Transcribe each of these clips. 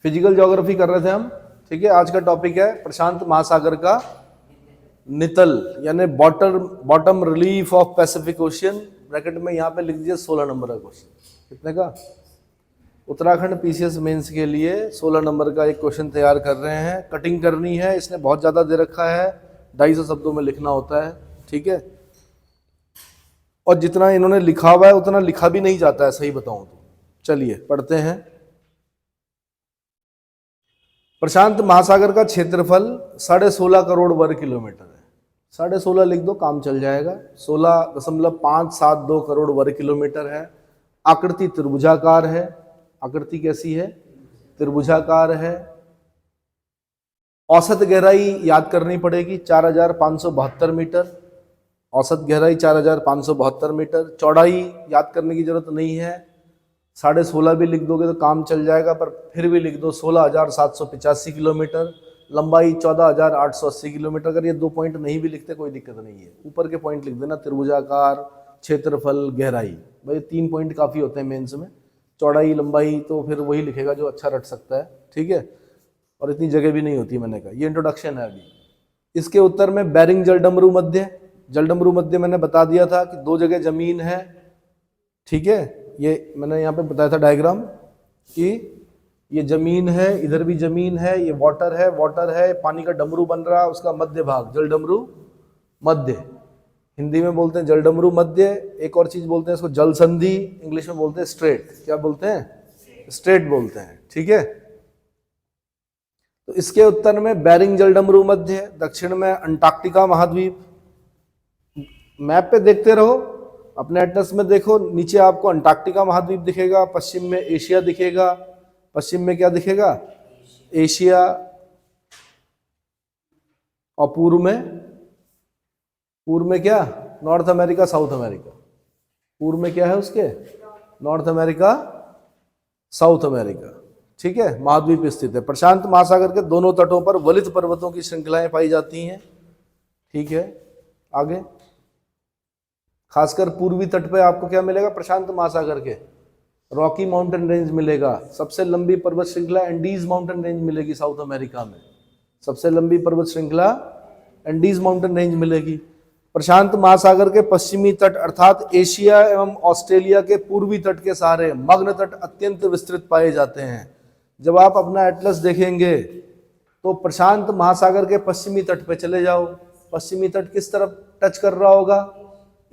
Physical geography कर रहे थे हम, ठीक है। आज का टॉपिक है प्रशांत महासागर का नितल यानी bottom relief of Pacific ocean. Bracket में यहाँ पे लिख दीजिए 16 नंबर का क्वेश्चन। कितने का? उत्तराखंड पीसीएस मेंस के लिए 16 नंबर का एक क्वेश्चन तैयार कर रहे हैं। कटिंग करनी है, इसने बहुत ज़्यादा दे रखा है, 250 शब्दों में लिखना होता है, ठीक है। और जितना इन्होंने लिखा हुआ है उतना लिखा भी नहीं जाता है, सही बताऊं तो। चलिए पढ़ते हैं। प्रशांत महासागर का क्षेत्रफल 16.5 करोड़ वर्ग किलोमीटर है। 16.5 लिख दो, काम चल जाएगा। 16.572 करोड़ वर्ग किलोमीटर है। आकृति त्रिभुजाकार है। आकृति कैसी है? त्रिभुजाकार है। औसत गहराई याद करनी पड़ेगी, 4572 मीटर। औसत गहराई 4572 मीटर। चौड़ाई याद करने की जरूरत नहीं है, 16.5 भी लिख दोगे तो काम चल जाएगा, पर फिर भी लिख दो 16,785 किलोमीटर। लंबाई 14,880 किलोमीटर। अगर ये 2 पॉइंट नहीं भी लिखते कोई दिक्कत नहीं है, ऊपर के पॉइंट लिख देना, त्रिभुजाकार, क्षेत्रफल, गहराई। भाई 3 पॉइंट काफ़ी होते हैं मेंस में। चौड़ाई लंबाई तो फिर वही लिखेगा जो अच्छा रट सकता है, ठीक है। और इतनी जगह भी नहीं होती, मैंने कहा ये इंट्रोडक्शन है अभी। इसके उत्तर में बैरिंग जलडमरू मध्य। जलडमरू मध्य मैंने बता दिया था कि 2 जगह जमीन है, ठीक है। ये मैंने यहाँ पे बताया था डायग्राम कि ये जमीन है, इधर भी जमीन है, ये वाटर है, पानी का डमरू बन रहा है, उसका मध्य भाग जलडमरू मध्य, हिंदी में बोलते हैं जलडमरू मध्य। एक और चीज बोलते हैं इसको जल संधि, इंग्लिश में बोलते हैं स्ट्रेट। क्या बोलते हैं? स्ट्रेट बोलते हैं, ठीक है। तो इसके उत्तर में बैरिंग जलडमरू मध्य। दक्षिण में अंटार्कटिका महाद्वीप। मैप पे देखते रहो, अपने एटलस में देखो, नीचे आपको अंटार्कटिका महाद्वीप दिखेगा, पश्चिम में एशिया दिखेगा। पश्चिम में क्या दिखेगा? एशिया। और पूर्व में क्या? North America, south America. पूर्व में क्या है उसके? नॉर्थ अमेरिका, साउथ अमेरिका, ठीक है। महाद्वीप स्थित है। प्रशांत महासागर के दोनों तटों पर वलित पर्वतों की श्रृंखलाएं पाई जाती हैं, ठीक है। आगे खासकर पूर्वी तट पे आपको क्या मिलेगा? प्रशांत महासागर के रॉकी माउंटेन रेंज मिलेगा। सबसे लंबी पर्वत श्रृंखला एंडीज माउंटेन रेंज मिलेगी साउथ अमेरिका में। सबसे लंबी पर्वत श्रृंखला एंडीज माउंटेन रेंज मिलेगी। प्रशांत महासागर के पश्चिमी तट अर्थात एशिया एवं ऑस्ट्रेलिया के पूर्वी तट के सहारे मग्न तट अत्यंत विस्तृत पाए जाते हैं। जब आप अपना एटलस देखेंगे तो प्रशांत महासागर के पश्चिमी तट पे चले जाओ। पश्चिमी तट किस तरफ टच कर रहा होगा?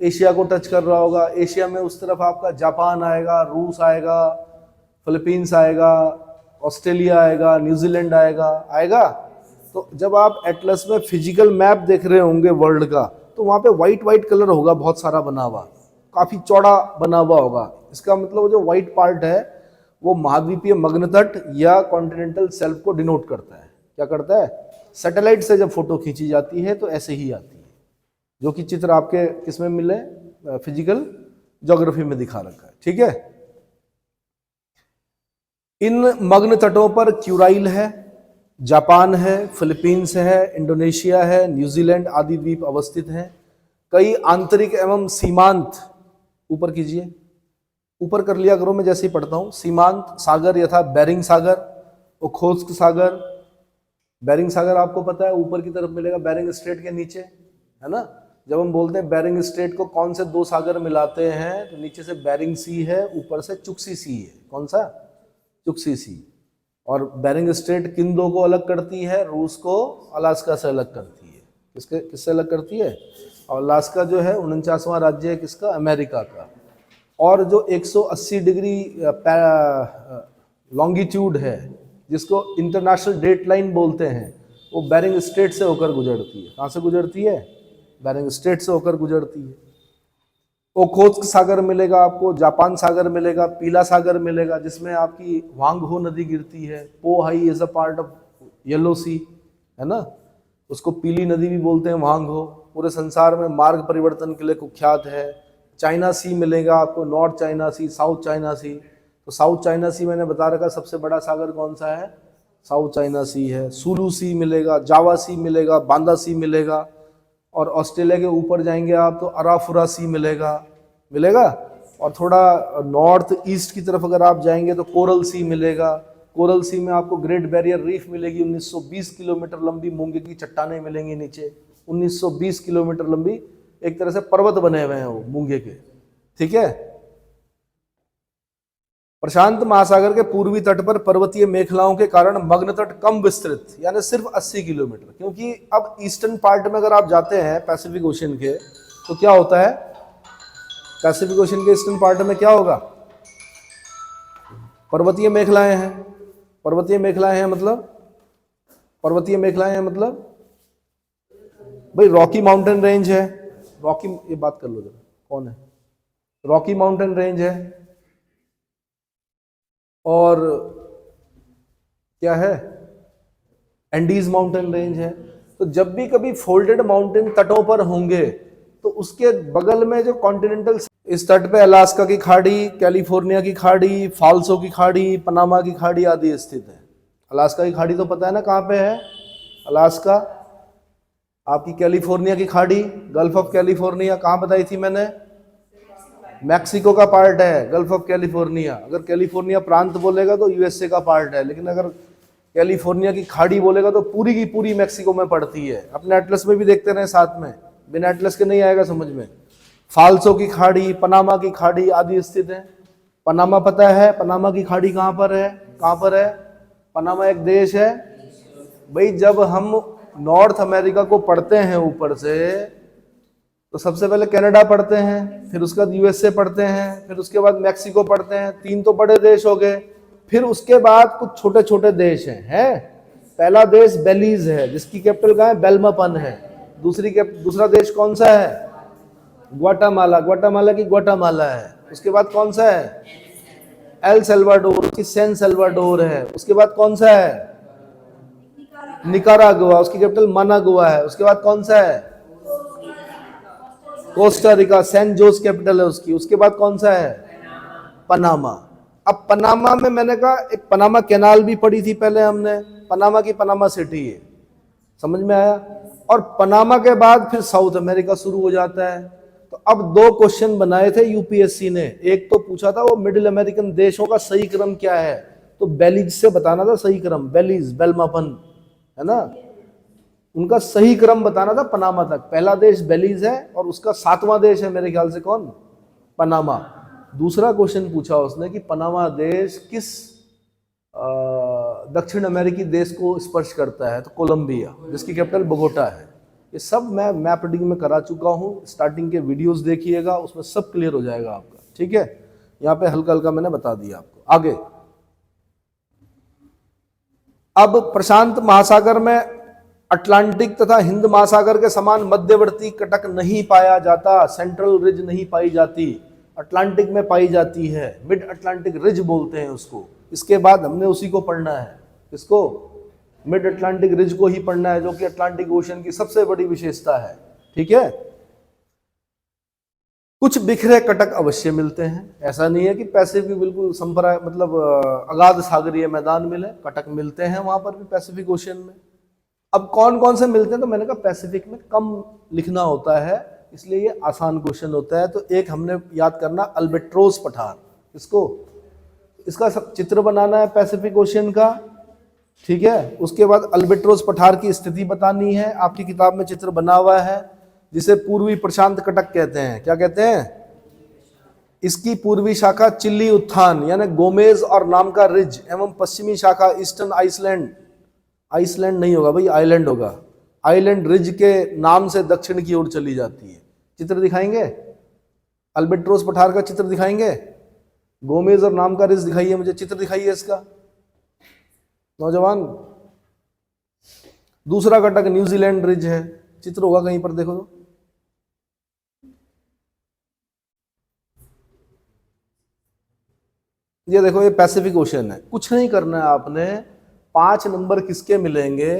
एशिया को टच कर रहा होगा। एशिया में उस तरफ आपका जापान आएगा, रूस आएगा, फिलीपींस आएगा, ऑस्ट्रेलिया आएगा, न्यूजीलैंड आएगा। तो जब आप एटलस में फिजिकल मैप देख रहे होंगे वर्ल्ड का, तो वहाँ पे वाइट कलर होगा, बहुत सारा बना हुआ, काफ़ी चौड़ा बना हुआ होगा। इसका मतलब जो व्हाइट पार्ट है वो महाद्वीपीय मग्न तट या कॉन्टिनेंटल शेल्फ को डिनोट करता है। क्या करता है? सैटेलाइट से जब फोटो खींची जाती है तो ऐसे ही आती है, जो कि चित्र आपके किसमें मिले? फिजिकल ज्योग्राफी में दिखा रखा है, ठीक है। इन मग्न तटों पर क्यूराइल है, जापान है, फिलीपींस है, इंडोनेशिया है, न्यूजीलैंड आदि द्वीप अवस्थित हैं। कई आंतरिक एवं सीमांत, ऊपर कीजिए, ऊपर कर लिया करो, मैं जैसे ही पढ़ता हूं। सीमांत सागर यथा बेरिंग सागर, ओखोत्स्क सागर। बेरिंग सागर आपको पता है ऊपर की तरफ मिलेगा, बेरिंग स्ट्रेट के नीचे, है ना। जब हम बोलते हैं बेरिंग स्ट्रेट को कौन से 2 सागर मिलाते हैं, तो नीचे से बेरिंग सी है, ऊपर से चुक्सी सी है। कौन सा? चुक्सी सी। और बेरिंग स्ट्रेट किन 2 को अलग करती है? रूस को अलास्का से अलग करती है। किससे अलग करती है? और अलास्का जो है 49वां राज्य है किसका? अमेरिका का। और जो 180 डिग्री लॉन्गिट्यूड है, जिसको इंटरनेशनल डेट लाइन बोलते हैं, वो बेरिंग स्ट्रेट से होकर गुजरती है। कहाँ से गुजरती है? बेरिंग स्ट्रेट से होकर गुजरती है। ओखोत्स्क सागर मिलेगा आपको, जापान सागर मिलेगा, पीला सागर मिलेगा जिसमें आपकी वांगहो नदी गिरती है। Pohai is a part of Yellow Sea, है ना, उसको पीली नदी भी बोलते हैं वांगहो। पूरे संसार में मार्ग परिवर्तन के लिए कुख्यात है। चाइना सी मिलेगा आपको, नॉर्थ चाइना सी, साउथ चाइना सी। तो साउथ चाइना सी मैंने बता रखा, सबसे बड़ा सागर कौन सा है? साउथ चाइना सी है। सुलू सी मिलेगा, जावा सी मिलेगा, बांदा सी मिलेगा। और ऑस्ट्रेलिया के ऊपर जाएंगे आप तो अराफुरा सी मिलेगा। और थोड़ा नॉर्थ ईस्ट की तरफ अगर आप जाएंगे तो कोरल सी मिलेगा। कोरल सी में आपको ग्रेट बैरियर रीफ मिलेगी, 1920 किलोमीटर लंबी मूंगे की चट्टानें मिलेंगी नीचे। 1920 किलोमीटर लंबी एक तरह से पर्वत बने हुए हैं वो मूंगे के, ठीक है। प्रशांत महासागर के पूर्वी तट पर पर्वतीय मेखलाओं के कारण मग्न तट कम विस्तृत, यानी सिर्फ 80 किलोमीटर, क्योंकि अब ईस्टर्न पार्ट में अगर आप जाते हैं पैसिफिक ओशन के तो क्या होता है, पैसिफिक ओशन के ईस्टर्न पार्ट में क्या होगा, पर्वतीय मेखलाएं हैं। पर्वतीय मेखलाएं हैं मतलब, पर्वतीय मेखलाएं हैं मतलब भाई रॉकी माउंटेन रेंज है, रॉकी, ये बात कर लो जरा, कौन है, रॉकी माउंटेन रेंज है और क्या है, एंडीज माउंटेन रेंज है। तो जब भी कभी फोल्डेड माउंटेन तटों पर होंगे तो उसके बगल में जो कॉन्टिनेंटल, इस तट पे अलास्का की खाड़ी, कैलिफोर्निया की खाड़ी, फाल्सो की खाड़ी, पनामा की खाड़ी आदि स्थित है। अलास्का की खाड़ी तो पता है ना कहाँ पे है, अलास्का। आपकी कैलिफोर्निया की खाड़ी, गल्फ ऑफ कैलिफोर्निया कहाँ बताई थी मैंने, मैक्सिको का पार्ट है गल्फ ऑफ कैलिफोर्निया। अगर कैलिफोर्निया प्रांत बोलेगा तो यूएसए का पार्ट है, लेकिन अगर कैलिफोर्निया की खाड़ी बोलेगा तो पूरी की पूरी मैक्सिको में पड़ती है। अपने एटलस में भी देखते रहे साथ में, बिना एटलस के नहीं आएगा समझ में। फाल्सो की खाड़ी, पनामा की खाड़ी आदि स्थित है। पनामा पता है, पनामा की खाड़ी कहाँ पर है, कहाँ पर है, पनामा एक देश है भाई। जब हम नॉर्थ अमेरिका को पढ़ते हैं ऊपर से तो सबसे पहले कनाडा पढ़ते हैं, फिर उसके बाद यूएसए पढ़ते हैं, फिर उसके बाद मैक्सिको पढ़ते हैं, 3 तो बड़े देश हो गए। फिर उसके बाद कुछ छोटे छोटे देश हैं। पहला देश बेलीज है जिसकी कैपिटल कहाँ है, बेल्मापन है। दूसरा देश कौन सा है, ग्वाटामाला, ग्वाटामाला की ग्वाटामाला है। उसके बाद कौन सा है, एल सल्वाडोर, उसकी सैन सल्वाडोर है। उसके बाद कौन सा है, निकारागुआ, उसकी कैपिटल मनागुआ है। उसके बाद कौन सा है, Costa Rica, San Jose capital है उसकी। उसके बाद कौन सा है, पनामा। अब पनामा में मैंने कहा एक पनामा कैनाल भी पढ़ी थी पहले हमने, पनामा की पनामा सिटी है, समझ में आया। और पनामा के बाद फिर साउथ अमेरिका शुरू हो जाता है। तो अब 2 क्वेश्चन बनाए थे यूपीएससी ने। एक तो पूछा था वो मिडिल अमेरिकन देशों का सही क्रम क्या है, तो बेलीज से बताना था सही क्रम, बेलीज, बेल्मापन है ना, उनका सही क्रम बताना था पनामा तक। पहला देश बेलीज है और उसका 7वां देश है मेरे ख्याल से कौन, पनामा। दूसरा क्वेश्चन पूछा उसने कि पनामा देश किस दक्षिण अमेरिकी देश को स्पर्श करता है, तो कोलंबिया, जिसकी कैपिटल बोगोटा है। ये सब मैं मैप रीडिंग में करा चुका हूँ, स्टार्टिंग के वीडियोस देखिएगा, उसमें सब क्लियर हो जाएगा आपका, ठीक है। यहाँ पे हल्का हल्का मैंने बता दिया आपको। आगे, अब प्रशांत महासागर में अटलांटिक तथा हिंद महासागर के समान मध्यवर्ती कटक नहीं पाया जाता, सेंट्रल रिज नहीं पाई जाती, अटलांटिक में पाई जाती है, मिड अटलांटिक रिज बोलते हैं उसको। इसके बाद हमने उसी को पढ़ना है, इसको मिड अटलांटिक रिज को ही पढ़ना है, जो कि अटलांटिक ओशन की सबसे बड़ी विशेषता है, ठीक है। कुछ बिखरे कटक अवश्य मिलते हैं, ऐसा नहीं है कि पैसिफिक बिल्कुल संपरा मतलब अगाध सागरीय मैदान मिले, कटक मिलते हैं वहां पर भी पैसिफिक ओशन में। अब कौन कौन से मिलते हैं, तो मैंने कहा पैसिफिक में कम लिखना होता है, इसलिए ये आसान क्वेश्चन होता है। तो एक हमने याद करना अल्बेट्रोस पठार, इसको, इसका चित्र बनाना है पैसिफिक ओशन का, ठीक है। उसके बाद अल्बेट्रोस पठार की स्थिति बतानी है, आपकी किताब में चित्र बना हुआ है, जिसे पूर्वी प्रशांत कटक कहते हैं। क्या कहते हैं, इसकी पूर्वी शाखा चिल्ली उत्थान यानी गोमेज और नाम का रिज एवं पश्चिमी शाखा ईस्टर्न आइसलैंड, आइसलैंड नहीं होगा भाई, आइलैंड होगा, आइलैंड रिज के नाम से दक्षिण की ओर चली जाती है। चित्र दिखाएंगे, अल्बेट्रोस पठार का चित्र दिखाएंगे, गोमेज और नाम का रिज दिखाइए, मुझे चित्र दिखाइए इसका नौजवान। दूसरा कटक न्यूजीलैंड रिज है, चित्र होगा कहीं पर, देखो तो। ये देखो, ये पैसिफिक ओशन है। कुछ नहीं करना है आपने, 5 नंबर किसके मिलेंगे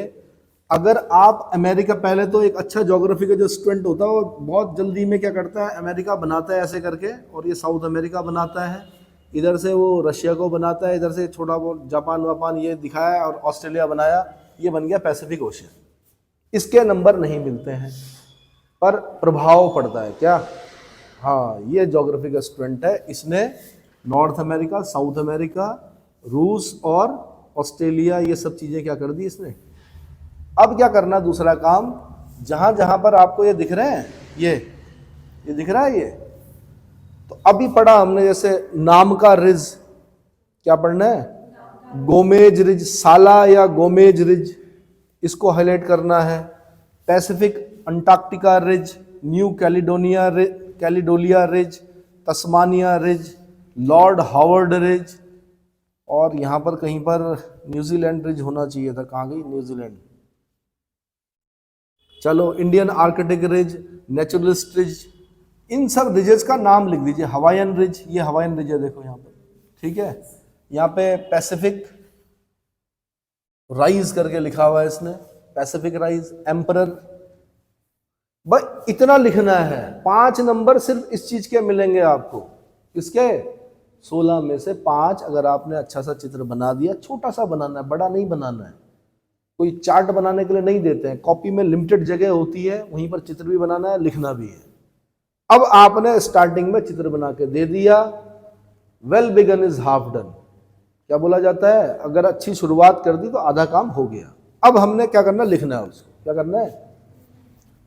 अगर आप अमेरिका, पहले तो एक अच्छा ज्योग्राफी का जो स्टूडेंट होता है वो बहुत जल्दी में क्या करता है, अमेरिका बनाता है ऐसे करके, और ये साउथ अमेरिका बनाता है, इधर से वो रशिया को बनाता है, इधर से छोटा बहुत जापान वापान ये दिखाया और ऑस्ट्रेलिया बनाया, ये बन गया पैसिफिक ओशन। इसके नंबर नहीं मिलते हैं पर प्रभाव पड़ता है क्या, हाँ, ये ज्योग्राफी का स्टूडेंट है, इसने नॉर्थ अमेरिका, साउथ अमेरिका, रूस और ऑस्ट्रेलिया, ये सब चीजें क्या कर दी इसने। अब क्या करना दूसरा काम, जहां जहां पर आपको ये दिख रहे हैं, ये दिख रहा है ये, तो अभी पढ़ा हमने जैसे नाम का रिज, क्या पढ़ना है, गोमेज रिज, साला या गोमेज रिज, इसको हाईलाइट करना है। Pacific Antarctica ridge, New Caledonia ridge, Tasmania ridge, Lord Howard ridge, और यहां पर कहीं पर न्यूजीलैंड रिज होना चाहिए था, कहां गई न्यूजीलैंड। चलो, Indian Arctic ridge, naturalist ridge, इन सब रिजेस का नाम लिख दीजिए। हवाईयन रिज, ये हवाईयन रिज है, देखो यहाँ पे, ठीक है। यहाँ पे पैसिफिक राइज करके लिखा हुआ है इसने, पैसिफिक राइज, एम्परर। बस इतना लिखना है। 5 नंबर सिर्फ इस चीज के मिलेंगे आपको, किसके, 16 में से 5। अगर आपने अच्छा सा चित्र बना दिया, छोटा सा बनाना है, बड़ा नहीं बनाना है। कोई चार्ट बनाने के लिए नहीं देते हैं, कॉपी में लिमिटेड जगह होती है, वहीं पर चित्र भी बनाना है, लिखना भी है। अब आपने स्टार्टिंग में चित्र बना के दे दिया, well begun is half done, क्या बोला जाता है, अगर अच्छी शुरुआत कर दी तो आधा काम हो गया। अब हमने क्या करना, लिखना है उसको, क्या करना है।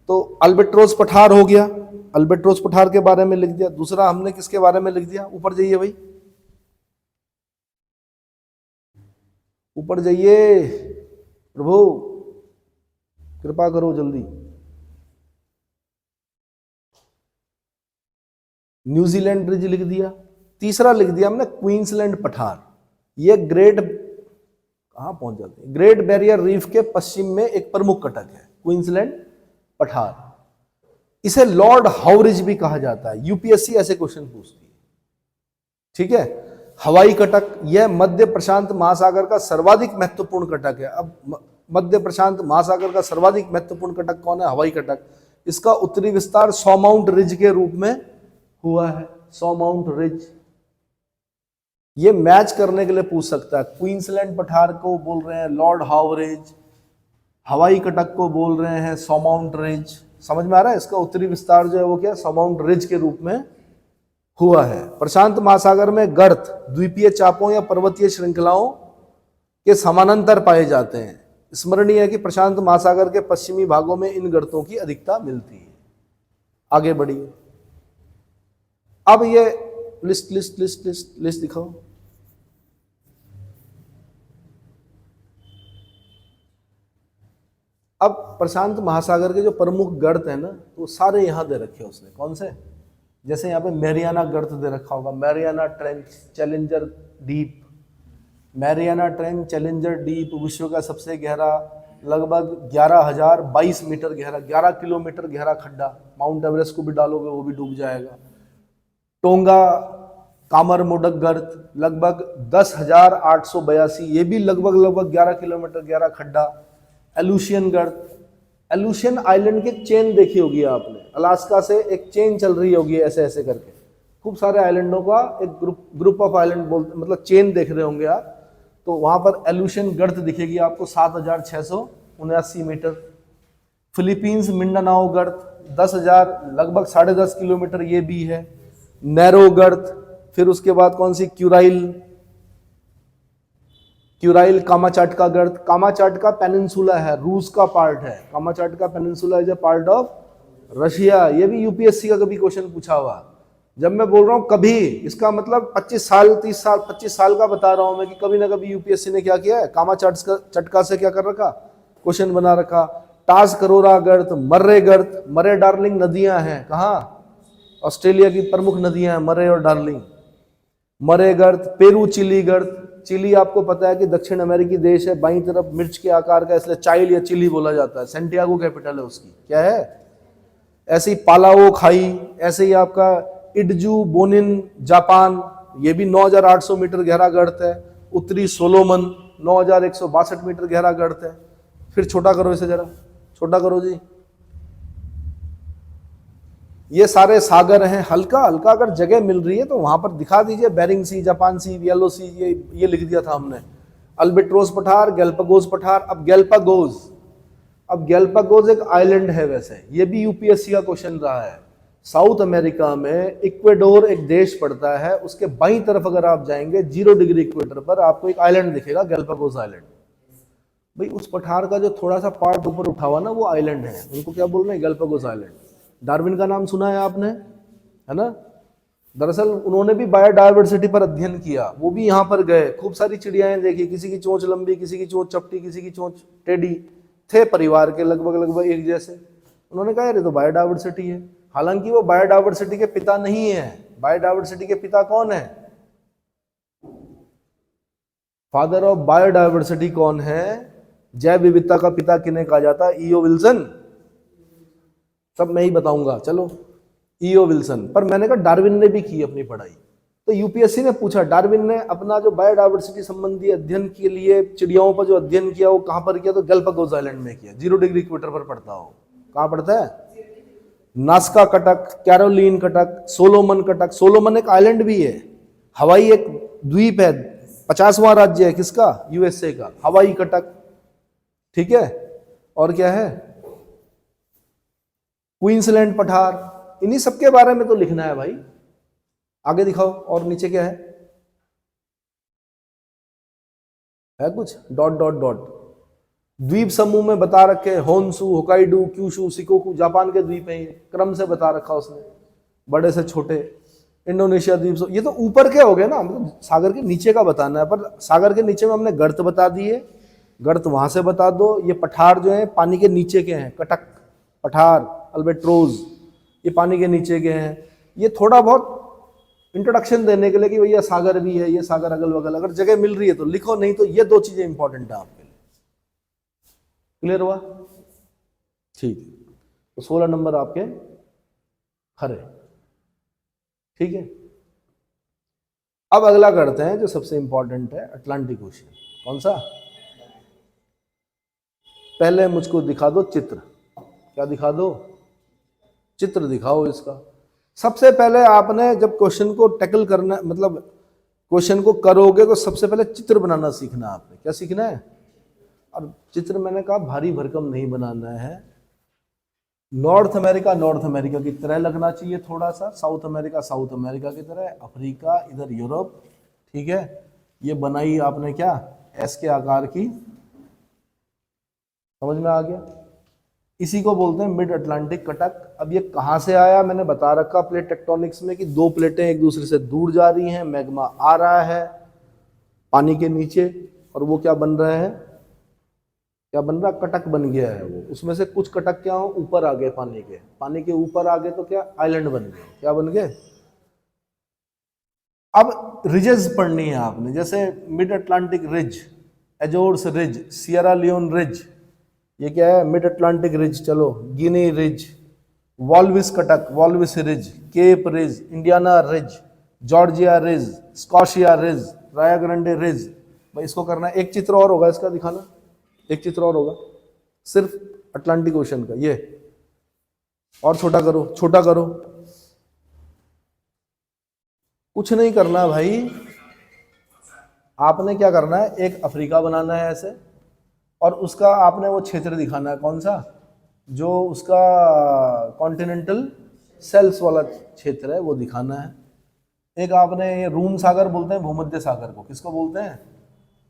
तो अल्बेट्रोस पठार हो गया, अल्बेट्रोस पठार के बारे में लिख दिया। दूसरा हमने किसके बारे में लिख दिया, ऊपर जाइए भाई, ऊपर जाइए, प्रभु कृपा करो जल्दी। न्यूजीलैंड रिज लिख दिया। तीसरा लिख दिया हमने क्वींसलैंड पठार, ये कहां पहुंच जाते हैं, ग्रेट बैरियर रीफ के पश्चिम में एक प्रमुख कटक है, क्वींसलैंड पठार। इसे लॉर्ड हाउ रिज भी कहा जाता है, यूपीएससी ऐसे क्वेश्चन पूछती है, ठीक है। हवाई कटक, यह मध्य प्रशांत महासागर का सर्वाधिक महत्वपूर्ण कटक है। अब मध्य प्रशांत महासागर का सर्वाधिक महत्वपूर्ण कटक कौन है, हवाई कटक। इसका उत्तरी विस्तार सौ माउंट रिज के रूप में हुआ है, सौ माउंट रिज। ये मैच करने के लिए पूछ सकता है, क्वींसलैंड पठार को बोल रहे हैं लॉर्ड हाउ रिज, हवाई कटक को बोल रहे हैं सौ माउंट रिज। समझ में आ रहा है, इसका उत्तरी विस्तार जो है वो क्या, सौ माउंट रिज के रूप में हुआ है। प्रशांत महासागर में गर्त द्वीपीय चापों या पर्वतीय श्रृंखलाओं के समानांतर पाए जाते हैं। स्मरणीय है कि प्रशांत महासागर के पश्चिमी भागों में इन गर्तों की अधिकता मिलती है। आगे बढ़िए, अब ये list list list list list दिखाओ। अब प्रशांत महासागर के जो प्रमुख गर्त है ना, तो सारे यहां दे रखे हैं उसने। कौन से, जैसे यहाँ पे मैरियाना गर्त दे रखा होगा, Mariana trench, challenger deep. Mariana trench, challenger deep विश्व का सबसे गहरा, लगभग 11,022 मीटर गहरा, 11 किलोमीटर गहरा खड्डा। माउंट एवरेस्ट को भी डालोगे वो भी डूब जाएगा। टोंगा कामर मोडक गर्त, लगभग 10,882, ये भी लगभग 11 किलोमीटर गहरा खड्डा। एलुशियन गर्त, एलुशियन आइलैंड की चेन देखी होगी आपने, अलास्का से एक चेन चल रही होगी ऐसे ऐसे करके, खूब सारे आइलैंडों का एक ग्रुप ऑफ आइलैंड बोलते, मतलब चेन देख रहे होंगे आप, तो वहां पर एलुशियन गर्त दिखेगी आपको 7,679 मीटर। फिलीपींस मिंडानाओ गर्त 10,000, लगभग 10.5 किलोमीटर, ये भी है। नैरो गर्त, फिर उसके बाद कौन सी, क्यूराइल कामाचाटका गर्त। कामाचाटका पेनिनसुला है, रूस का पार्ट है। Kamchatka peninsula is a part of Russia. ये भी यूपीएससी का कभी क्वेश्चन पूछा हुआ। जब मैं बोल रहा हूं कभी, इसका मतलब 25 साल 30 साल 25 साल का बता रहा हूं मैं, कि कभी ना कभी यूपीएससी ने क्या किया है, कामाचाटका से क्या कर रखा, क्वेश्चन बना रखा। टास करोरा गर्त, मर्रे गर्त, मरे डार्लिंग नदियां हैं कहाँ, ऑस्ट्रेलिया की प्रमुख नदियां हैं मरे और डार्लिंग। मरे गर्त, पेरू चिली गर्त। चिली आपको पता है कि दक्षिण अमेरिकी देश है, बाईं तरफ मिर्च के आकार का, इसलिए चाइल या चिली बोला जाता है। सेंटियागो कैपिटल है उसकी, क्या है। ऐसे ही पालाओ खाई, ऐसे ही आपका इडजू बोनिन जापान, ये भी 9,800 मीटर गहरा गर्त है। उत्तरी सोलोमन 9,162 मीटर गहरा गर्त है। फिर छोटा करो इसे जरा, छोटा करो जी। ये सारे सागर हैं। हल्का हल्का अगर जगह मिल रही है तो वहां पर दिखा दीजिए, बेरिंग सी, जापान सी, येलो सी, ये लिख दिया था हमने। अल्बेट्रोस पठार, गैलापागोस पठार। अब गैलापागोस एक आइलैंड है वैसे, ये भी यूपीएससी का क्वेश्चन रहा है। साउथ अमेरिका में इक्वेडोर एक देश पड़ता है, उसके बाईं तरफ अगर आप जाएंगे 0 डिग्री इक्वेटर पर आपको एक आइलैंड दिखेगा, गैलापागोस आइलैंड। भाई उस पठार का जो थोड़ा सा पार्ट ऊपर उठा हुआ ना वो आइलैंड है, उनको क्या बोल रहे हैं, गैलापागोस आइलैंड। डार्विन का नाम सुना है आपने, है ना। दरअसल उन्होंने भी बायोडायवर्सिटी पर अध्ययन किया, वो भी यहाँ पर गए, खूब सारी चिड़ियाएं देखी, किसी की चोंच लंबी, किसी की चोंच चपटी, किसी की चोंच टेढ़ी, थे परिवार के लगभग लगभग एक जैसे। उन्होंने कहा अरे तो बायोडायवर्सिटी है। हालांकि वो बायोडायवर्सिटी के पिता नहीं है। बायोडायवर्सिटी के पिता कौन है? फादर ऑफ बायोडायवर्सिटी कौन है? जैव विविधता का पिता किन्हें कहा जाता है? E O Wilson. सब मैं ही बताऊंगा, चलो ईओ विल्सन। पर मैंने कहा डार्विन ने भी की अपनी पढ़ाई। तो यूपीएससी ने पूछा डार्विन ने अपना जो बायोडायवर्सिटी संबंधी अध्ययन के लिए चिड़ियाओं पर जो अध्ययन किया वो कहां पर किया? तो गैलापागोस आइलैंड में किया। 0 डिग्री इक्वेटर पर पड़ता हो। कहां पड़ता है? नास्का कटक, कैरोलिन कटक, सोलोमन कटक। सोलोमन एक आइलैंड भी है, हवाई एक द्वीप है, 50वां राज्य है किसका? यूएसए का। हवाई कटक, ठीक है। और क्या है? क्वींसलैंड पठार। इन्हीं सबके बारे में तो लिखना है भाई। आगे दिखाओ, और नीचे क्या है कुछ? Dot dot dot. द्वीप समूह में बता रखे, होन्सू, होकाइडू, क्यूशू, शिकोकू, जापान के द्वीप हैं, ये क्रम से बता रखा उसने, बड़े से छोटे। इंडोनेशिया द्वीप, ये तो ऊपर के हो गए ना, मतलब सागर के नीचे का बताना है। पर सागर के नीचे में हमने गर्त बता दिए, गर्त वहां से बता दो। ये पठार जो है पानी के नीचे के हैं, कटक पठार, अल्बेट्रोज, ये पानी के नीचे के हैं। ये थोड़ा बहुत इंट्रोडक्शन देने के लिए कि भैया सागर भी है, ये सागर अगल बगल, अगर जगह मिल रही है तो लिखो, नहीं तो ये 2 चीजें इंपॉर्टेंट है आपके लिए। क्लियर हुआ? ठीक है, तो 16 नंबर आपके हरे। ठीक है, अब अगला करते हैं जो सबसे इंपॉर्टेंट है, अटलांटिक ओशियन। कौन सा? पहले मुझको दिखा दो चित्र। क्या दिखा दो? चित्र दिखाओ इसका। सबसे पहले आपने जब क्वेश्चन को टैकल करना, मतलब क्वेश्चन को करोगे तो सबसे पहले चित्र बनाना सीखना आपने। क्या सीखना है? और चित्र मैंने कहा भारी भरकम नहीं बनाना है। नॉर्थ अमेरिका की तरह लगना चाहिए थोड़ा सा, साउथ अमेरिका की तरह, अफ्रीका इधर यूरोप, ठीक है। ये बनाई आपने क्या? एस के आकार की, समझ में आ गया? इसी को बोलते हैं मिड अटलांटिक कटक। अब ये कहां से आया? मैंने बता रखा प्लेट टेक्टोनिक्स में कि 2 प्लेटें एक दूसरे से दूर जा रही हैं, मैग्मा आ रहा है पानी के नीचे, और वो क्या बन रहा है? क्या बन रहा? कटक बन गया है वो। उसमें से कुछ कटक क्या हो? ऊपर आ गए, पानी के ऊपर आ गए, तो क्या? आइलैंड बन गए। क्या बन गए? अब रिजेस पढ़नी है आपने, जैसे mid Atlantic ridge, Azores ridge, Sierra Leone ridge, ये क्या है? Mid Atlantic ridge. चलो, गिनी रिज, वॉल्विस कटक, Walvis ridge, Cape ridge, Indiana ridge, Georgia ridge, Scotia ridge, Rio Grande ridge. भाई इसको करना है। एक चित्र और होगा इसका, दिखाना। एक चित्र और होगा सिर्फ अटलांटिक ओशन का, ये। और छोटा करो, छोटा करो। कुछ नहीं करना भाई, आपने क्या करना है? एक अफ्रीका बनाना है ऐसे, और उसका आपने वो क्षेत्र दिखाना है। कौन सा? जो उसका कॉन्टिनेंटल सेल्स वाला क्षेत्र है वो दिखाना है। एक आपने ये रूम सागर बोलते हैं भूमध्य सागर को, किसको बोलते हैं?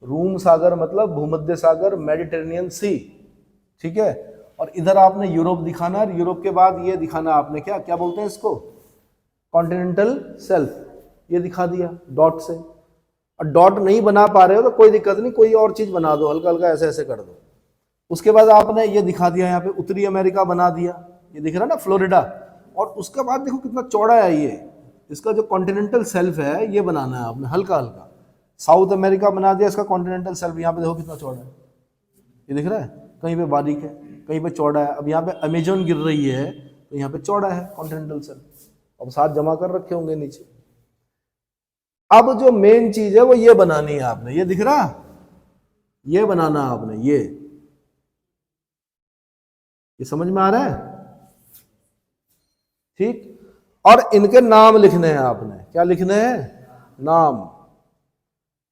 रूम सागर मतलब भूमध्य सागर, मेडिटेरेनियन सी, ठीक है। और इधर आपने यूरोप दिखाना है, यूरोप के बाद ये दिखाना आपने क्या क्या बोलते हैं इसको? Continental shelf. ये दिखा दिया डॉट से। और डॉट नहीं बना पा रहे हो तो कोई दिक्कत नहीं, कोई और चीज बना दो, हल्का हल्का ऐसे ऐसे कर दो। उसके बाद आपने ये दिखा दिया, यहाँ पे उत्तरी अमेरिका बना दिया, ये दिख रहा है ना, फ्लोरिडा। और उसके बाद देखो कितना चौड़ा है ये, इसका जो कॉन्टिनेंटल सेल्फ है ये बनाना है आपने, हल्का हल्का। साउथ अमेरिका बना दिया, इसका कॉन्टिनेंटल सेल्फ यहाँ पे देखो कितना चौड़ा है, ये दिख रहा है। कहीं पे बारीक है, कहीं पे चौड़ा है। अब यहाँ पे अमेजोन गिर रही है तो यहाँ पे चौड़ा है कॉन्टिनेंटल सेल्फ। अब साथ जमा कर रखे होंगे नीचे। अब जो मेन चीज है वो ये बनानी है आपने, ये दिख रहा, ये बनाना आपने, ये समझ में आ रहा है? ठीक। और इनके नाम लिखने हैं आपने। क्या लिखने हैं? नाम।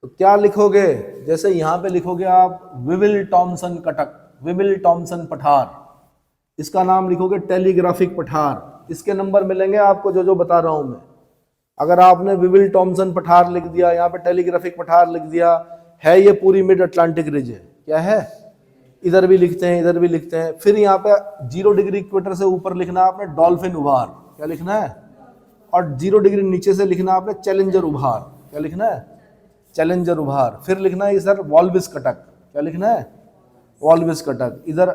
तो क्या लिखोगे? जैसे यहां पे लिखोगे आप weevil Thomson Cuttack, weevil Thomson पठार, इसका नाम लिखोगे टेलीग्राफिक पठार, इसके नंबर मिलेंगे आपको जो जो बता रहा हूं मैं। अगर आपने विविल टॉमसन पठार लिख दिया, यहाँ पे टेलीग्राफिक पठार लिख दिया, है ये पूरी मिड अटलांटिक रिज है। क्या है? इधर भी लिखते हैं, इधर भी लिखते हैं। फिर यहाँ पे 0 डिग्री इक्वेटर से ऊपर लिखना है आपने डॉल्फिन उभार। क्या लिखना है? और 0 डिग्री नीचे से लिखना है आपने चैलेंजर उभार। क्या लिखना है? चैलेंजर उभार। फिर लिखना है इधर वॉल्विस कटक। क्या लिखना है? वॉल्विस कटक। इधर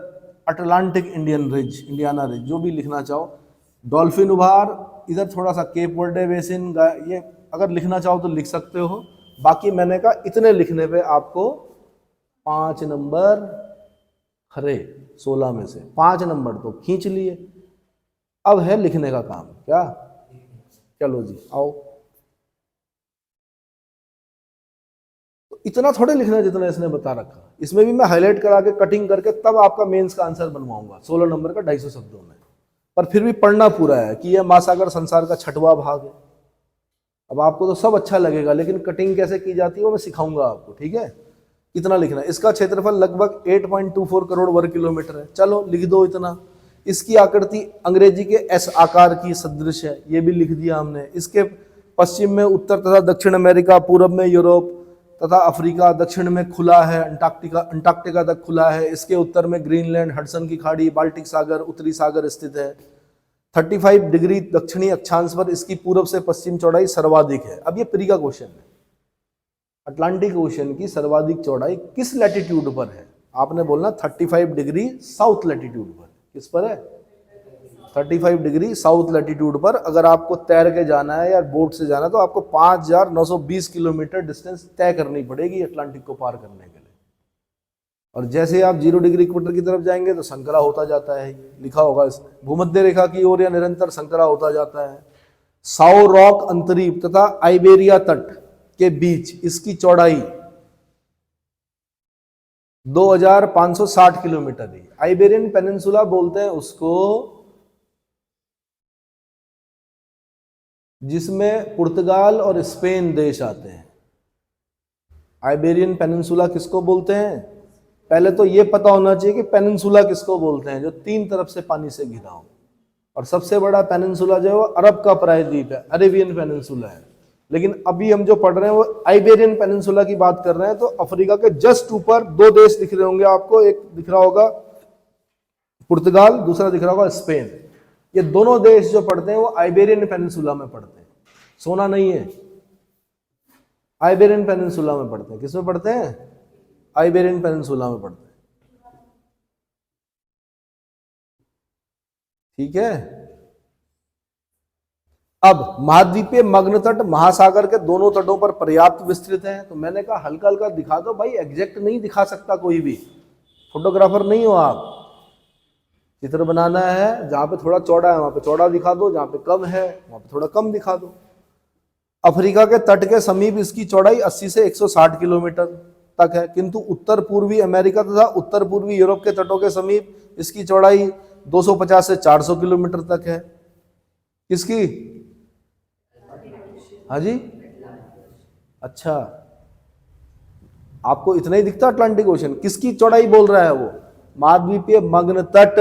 Atlantic Indian ridge, Indiana ridge, जो भी लिखना चाहो। डॉल्फिन उभार, इधर थोड़ा सा केप वर्डे बेसिन, ये अगर लिखना चाहो तो लिख सकते हो। बाकी मैंने कहा इतने लिखने पे आपको 5 नंबर खरे, 16 में से 5 नंबर तो खींच लिए। अब है लिखने का काम। क्या? चलो जी आओ। तो इतना थोड़े लिखना है जितना इसने बता रखा। इसमें भी मैं हाईलाइट करा के कटिंग करके तब आपका मेंस का आंसर बनवाऊंगा 16 नंबर का 250 शब्दों में। पर फिर भी पढ़ना पूरा है कि यह महासागर संसार का 6वां भाग है। अब आपको तो सब अच्छा लगेगा, लेकिन कटिंग कैसे की जाती है वो मैं सिखाऊंगा आपको। ठीक है? कितना लिखना है? इसका क्षेत्रफल लगभग 8.24 करोड़ वर्ग किलोमीटर है। चलो लिख दो इतना। इसकी आकृति अंग्रेजी के एस आकार की सदृश है, ये भी लिख दिया हमने। इसके पश्चिम में उत्तर तथा दक्षिण अमेरिका, पूर्व में यूरोप तथा अफ्रीका, दक्षिण में खुला है, अंटार्कटिका तक खुला है। इसके उत्तर में ग्रीनलैंड, हडसन की खाड़ी, बाल्टिक सागर, उत्तरी सागर स्थित है। 35 डिग्री दक्षिणी अक्षांश पर इसकी पूर्व से पश्चिम चौड़ाई सर्वाधिक है। अब ये प्री का क्वेश्चन है। अटलांटिक ओशन की सर्वाधिक चौड़ाई किस लैटिट्यूड पर है? आपने बोलना 35 डिग्री साउथ लैटिट्यूड पर। किस पर है? 35 डिग्री साउथ लैटिट्यूड पर। अगर आपको तैर के जाना है या बोट से जाना है तो आपको 5920 किलोमीटर डिस्टेंस तय करनी पड़ेगी अटलांटिक को पार करने के लिए। और जैसे आप 0 डिग्री इक्वेटर की तरफ जाएंगे तो संकरा होता जाता है। लिखा होगा इसमें, भूमध्य रेखा की ओर या निरंतर संकरा होता जाता है। साउ रॉक अंतरीप तथा आइबेरिया तट के बीच इसकी चौड़ाई 2560 किलोमीटर है। आइबेरियन पेनिनसुला बोलते हैं उसको, जिसमें पुर्तगाल और स्पेन देश आते हैं। आइबेरियन पेनिनसुला किसको बोलते हैं? पहले तो ये पता होना चाहिए कि पेनिनसुला किसको बोलते हैं, जो 3 तरफ से पानी से घिरा हो। और सबसे बड़ा पेनिनसुला जो है वो अरब का प्रायद्वीप है, अरेबियन पेनिनसुला है। लेकिन अभी हम जो पढ़ रहे हैं वो आइबेरियन पेनिनसुला की बात कर रहे हैं। तो अफ्रीका के जस्ट ऊपर 2 देश दिख रहे होंगे आपको, एक दिख रहा होगा पुर्तगाल, दूसरा दिख रहा होगा स्पेन। ये दोनों देश जो पढ़ते हैं वो आइबेरियन पेनिनसुला में पढ़ते हैं। सोना नहीं है, आइबेरियन पेनिनसुला में पढ़ते हैं। किसमें पढ़ते हैं? आइबेरियन पेनिनसुला में पढ़ते हैं। ठीक है? अब महाद्वीपीय मग्न तट महासागर के दोनों तटों पर पर्याप्त विस्तृत है। तो मैंने कहा हल्का हल्का दिखा दो भाई, एग्जैक्ट नहीं दिखा सकता कोई भी, फोटोग्राफर नहीं हो आप। चित्र बनाना है, जहां पे थोड़ा चौड़ा है वहां पे चौड़ा दिखा दो, जहां पे कम है वहां पे थोड़ा कम दिखा दो। अफ्रीका के तट के समीप इसकी चौड़ाई 80 से 160 किलोमीटर तक है, किंतु उत्तर पूर्वी अमेरिका तथा उत्तर पूर्वी यूरोप के तटों के समीप इसकी चौड़ाई 250 से 400 किलोमीटर तक है। किसकी? हाँ जी, अच्छा, आपको इतना ही दिखता अटलांटिक ओशन? किसकी चौड़ाई बोल रहा है वो? महाद्वीपीय मग्न तट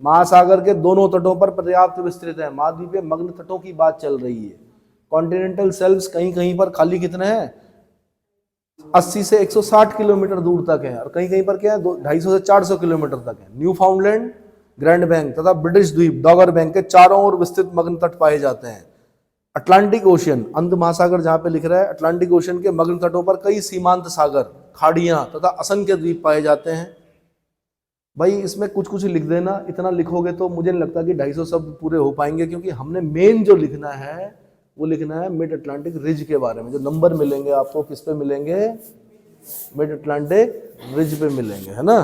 महासागर के दोनों तटों पर पर्याप्त विस्तृत है। महाद्वीपीय मग्न तटों की बात चल रही है। कॉन्टिनेंटल शेल्फ्स कहीं कहीं पर खाली कितने हैं? 80 से 160 किलोमीटर दूर तक है, और कहीं कहीं पर क्या है 250 से 400 किलोमीटर तक है। न्यू फाउंडलैंड, ग्रैंड बैंक तथा ब्रिटिश द्वीप डॉगर बैंक के चारों ओर विस्तृत मग्न तट पाए जाते हैं। अटलांटिक ओशन, अंत महासागर जहां पे लिख रहा है, अटलांटिक ओशन के मग्न तटों पर कई सीमांत सागर, खाड़ियां तथा असंख्य द्वीप पाए जाते हैं। भाई इसमें कुछ कुछ लिख देना, इतना लिखोगे तो मुझे नहीं लगता कि 250 शब्द पूरे हो पाएंगे, क्योंकि हमने मेन जो लिखना है वो लिखना है मिड अटलांटिक रिज के बारे में। जो नंबर मिलेंगे आपको किस पे मिलेंगे? मिड अटलांटिक रिज पे मिलेंगे, है ना।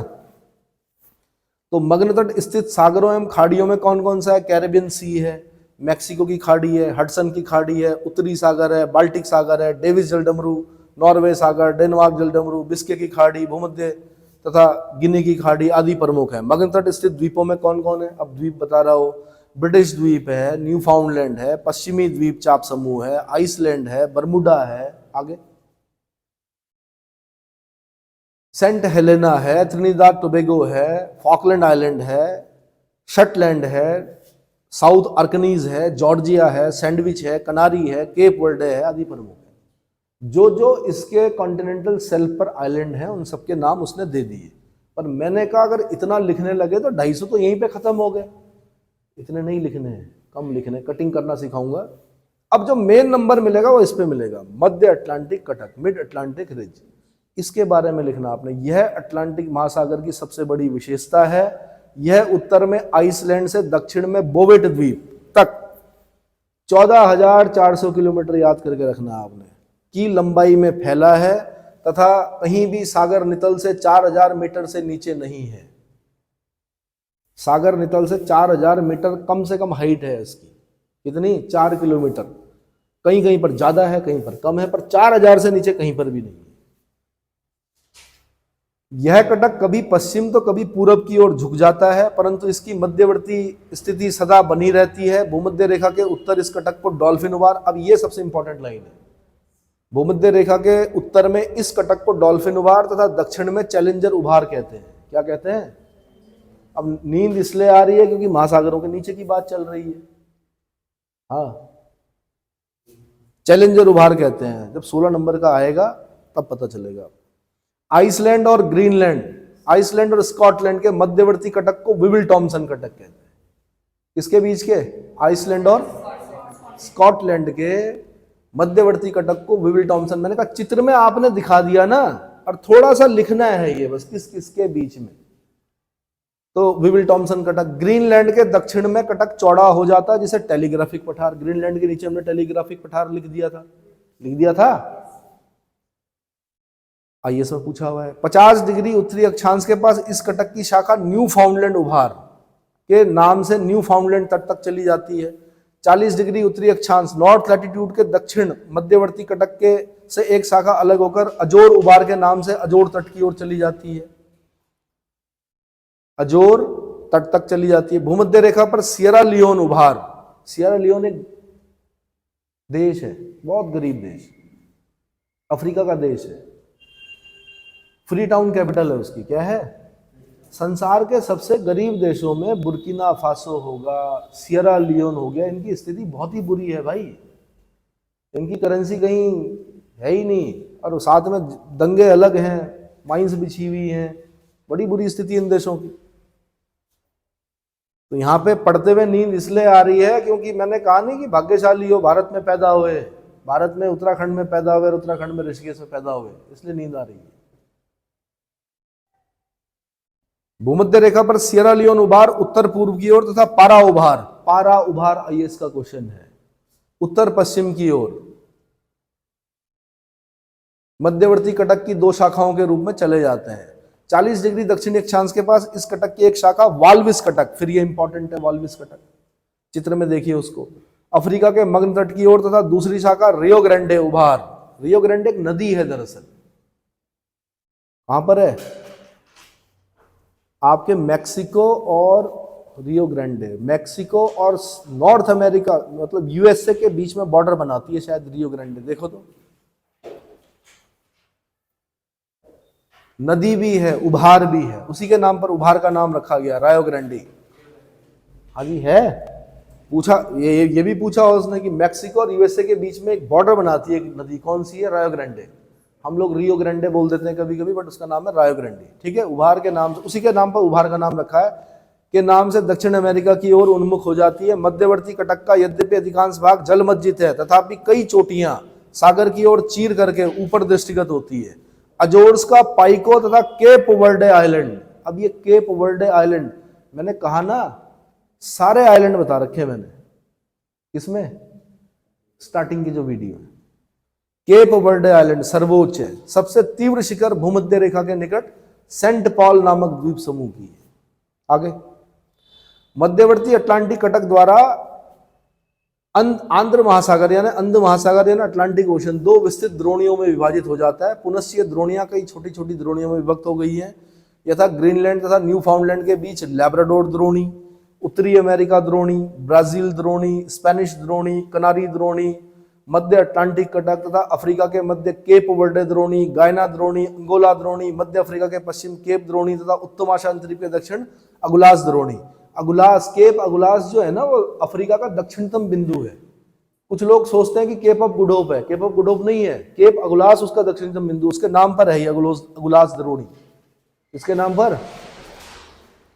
तो मग्न तट स्थित सागरों एवं खाड़ियों में कौन कौन सा है? कैरेबियन सी है, मैक्सिको की खाड़ी है, हडसन की खाड़ी है, उत्तरी सागर है, बाल्टिक सागर है, डेविस जलडमरू, नॉर्वे सागर, डेनमार्क जलडमरू, बिस्के की खाड़ी, भूमध्य तथा गिनी की खाड़ी आदि प्रमुख है। मग्न तट स्थित द्वीपों में कौन कौन है? अब द्वीप बता रहा हो। ब्रिटिश द्वीप है, न्यू फाउंडलैंड है, पश्चिमी द्वीप चाप समूह है, आइसलैंड है, बर्मुडा है, आगे सेंट हेलेना है, त्रिनिदाद टोबैगो है, फॉकलैंड आइलैंड है, शटलैंड है, साउथ अर्कनीज है, जॉर्जिया है, सैंडविच है, कनारी है, केप वर्डे है आदि प्रमुख है। जो जो इसके कॉन्टिनेंटल शेल्फ पर आइलैंड हैं उन सबके नाम उसने दे दिए। पर मैंने कहा अगर इतना लिखने लगे तो 250 तो यहीं पे खत्म हो गए, इतने नहीं लिखने हैं, कम लिखने, कटिंग करना सिखाऊंगा। अब जो मेन नंबर मिलेगा वो इस पे मिलेगा, मध्य अटलांटिक कटक, मिड अटलांटिक रिज, इसके बारे में लिखना आपने। यह अटलांटिक महासागर की सबसे बड़ी विशेषता है। यह उत्तर में आइसलैंड से दक्षिण में बोवेट द्वीप तक 14,400 किलोमीटर याद करके रखना आपने की लंबाई में फैला है तथा कहीं भी सागर नितल से 4,000 मीटर से नीचे नहीं है। सागर नितल से 4,000 मीटर कम से कम हाइट है इसकी, कितनी? 4 किलोमीटर। कहीं कहीं पर ज्यादा है, कहीं पर कम है, पर 4,000 से नीचे कहीं पर भी नहीं है। यह कटक कभी पश्चिम तो कभी पूरब की ओर झुक जाता है, परंतु इसकी मध्यवर्ती स्थिति सदा बनी रहती है। भूमध्य रेखा के उत्तर इस कटक को डॉल्फिन उभार, अब ये सबसे इंपॉर्टेंट लाइन है, भूमध्य रेखा के उत्तर में इस कटक को डॉल्फिन उभार तथा दक्षिण में चैलेंजर उभार कहते हैं। क्या कहते हैं? अब नींद इसलिए आ रही है क्योंकि महासागरों के नीचे की बात चल रही है। हाँ, चैलेंजर उभार कहते हैं। जब 16 नंबर का आएगा तब पता चलेगा। आइसलैंड और ग्रीनलैंड, आइसलैंड और स्कॉटलैंड के मध्यवर्ती कटक को विविल टॉमसन कटक कहते हैं। किसके बीच के? आइसलैंड और स्कॉटलैंड के मध्यवर्ती कटक को विविल टॉमसन। मैंने कहा चित्र में आपने दिखा दिया ना, और थोड़ा सा लिखना है ये बस, किस किसके बीच में। तो विविल टॉमसन कटक। ग्रीनलैंड के दक्षिण में कटक चौड़ा हो जाता है जिसे टेलीग्राफिक पठार, ग्रीनलैंड के नीचे हमने टेलीग्राफिक पठार लिख दिया था। आईएएस में पूछा हुआ है। 50 डिग्री उत्तरी अक्षांश के पास इस कटक की शाखा न्यू फाउंडलैंड उभार के नाम से न्यू फाउंडलैंड तट तक चली जाती है। 40 डिग्री उत्तरी अक्षांश नॉर्थ लैटिट्यूड के दक्षिण मध्यवर्ती कटक के से एक शाखा अलग होकर अजोर उभार के नाम से अजोर तट की ओर चली जाती है, अजोर तट तक चली जाती है। भूमध्य रेखा पर सियरा लियोन उभार, सियरा लियोन एक देश है, बहुत गरीब देश, अफ्रीका का देश है। फ्री टाउन कैपिटल है उसकी, क्या है? संसार के सबसे गरीब देशों में बुर्किना फासो होगा, सियरा लियोन हो गया, इनकी स्थिति बहुत ही बुरी है भाई। इनकी करेंसी कहीं है ही नहीं, और साथ में दंगे अलग हैं, माइंस बिछी हुई हैं, बड़ी बुरी स्थिति इन देशों की। तो यहाँ पे पढ़ते हुए नींद इसलिए आ रही है क्योंकि मैंने कहा नहीं कि भाग्यशाली हो, भारत में पैदा हुए, भारत में उत्तराखंड में पैदा हुए, उत्तराखंड में ऋषिकेश में पैदा हुए, इसलिए नींद आ रही है। भूमध्य रेखा पर सियरा लियोन उभार उत्तर पूर्व की ओर तथा पारा उभार आईएएस का क्वेश्चन है, उत्तर पश्चिम की ओर मध्यवर्ती कटक की 2 शाखाओं के रूप में चले जाते हैं। 40 डिग्री दक्षिणी अक्षांश के पास इस कटक की एक शाखा वाल्विस कटक, फिर ये इंपॉर्टेंट है वाल्विस कटक, चित्र में देखिए उसको, अफ्रीका के मग्न तट की ओर तथा दूसरी शाखा रियो ग्रांडे उभार। रियो ग्रांडे एक नदी है दरअसल, कहां पर है? आपके मैक्सिको और रियो ग्रांडे, मैक्सिको और नॉर्थ अमेरिका मतलब यूएसए के बीच में बॉर्डर बनाती है शायद रियो ग्रांडे। देखो तो नदी भी है, उभार भी है, उसी के नाम पर उभार का नाम रखा गया, रायो ग्रांडे। हाँ जी है, पूछा ये भी पूछा उसने कि मैक्सिको और यूएसए के बीच में एक बॉर्डर बनाती है एक नदी, कौन सी है? रायो ग्रांडे। हम लोग रियो ग्रांडे बोल देते हैं कभी कभी, बट उसका नाम है रायो ग्रांडे। ठीक है, उभार के नाम से, उसी के नाम पर उभार का नाम रखा है, के नाम से दक्षिण अमेरिका की ओर उन्मुख हो जाती है। मध्यवर्ती कटक का यद्यपि अधिकांश भाग जलमज्जित है, तथापि कई चोटियां सागर की ओर चीर करके ऊपर दृष्टिगत होती है। अजोर्स का पाइको तथा केप वर्डे आइलैंड। अब ये केप वर्डे आइलैंड, मैंने कहा ना सारे आइलैंड बता रखे हैं मैंने, किसमें? स्टार्टिंग की जो वीडियो है। केप वर्डे आइलैंड सर्वोच्च है, सबसे तीव्र शिखर भूमध्य रेखा के निकट सेंट पॉल नामक द्वीप समूह की है। आगे मध्यवर्ती अटलांटिक कटक द्वारा आंध्र महासागर यानी अंध महासागर यानी अटलांटिक ओशन 2 विस्तृत द्रोणियों में विभाजित हो जाता है। पुनः ये द्रोणियां कई छोटी छोटी द्रोणियों में विभक्त हो गई हैं, यथा ग्रीनलैंड तथा न्यू फाउंडलैंड के बीच लैब्राडोर द्रोणी, उत्तरी अमेरिका द्रोणी, ब्राजील द्रोणी, स्पेनिश द्रोणी, कनारी द्रोणी, मध्य अटलांटिक कटक तथा अफ्रीका के मध्य केप वर्डे द्रोणी, गायना द्रोणी, अंगोला द्रोणी, मध्य अफ्रीका के पश्चिम केप द्रोणी तथा उत्तमाशांतरीप के दक्षिण अगुलास द्रोणी। अगुलास, केप अगुलास जो है ना वो अफ्रीका का दक्षिणतम बिंदु है। कुछ लोग सोचते हैं कि केप ऑफ गुड होप है, केप ऑफ गुड होप नहीं है, केप अगुलास उसका दक्षिणतम बिंदु, उसके नाम पर है अगुलास द्रोणी, इसके नाम पर।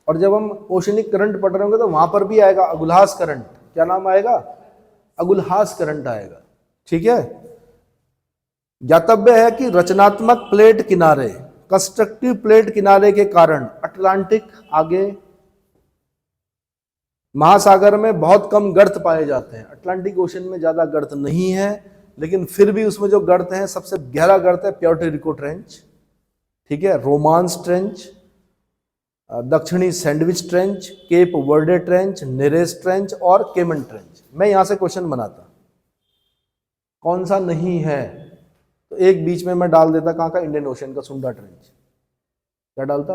और जब हम ओशनिक करंट पढ़ रहे होंगे तो वहां पर भी आएगा अगुलहास करंट। क्या नाम आएगा? अगुलहास करंट आएगा। ठीक है। ज्ञातव्य है कि रचनात्मक प्लेट किनारे, कंस्ट्रक्टिव प्लेट किनारे के कारण अटलांटिक आगे महासागर में बहुत कम गर्त पाए जाते हैं। अटलांटिक ओशन में ज्यादा गर्त नहीं है, लेकिन फिर भी उसमें जो गर्त है, सबसे गहरा गर्त है प्योर्टो रिको ट्रेंच, ठीक है, रोमांस ट्रेंच, दक्षिणी Sandwich trench, Cape Verde trench, Nares trench और केमन ट्रेंच। मैं यहां से क्वेश्चन बनाता, कौन सा नहीं है? तो एक बीच में मैं डाल देता, कहां का? इंडियन ओशन का सुंडा ट्रेंच। क्या डालता?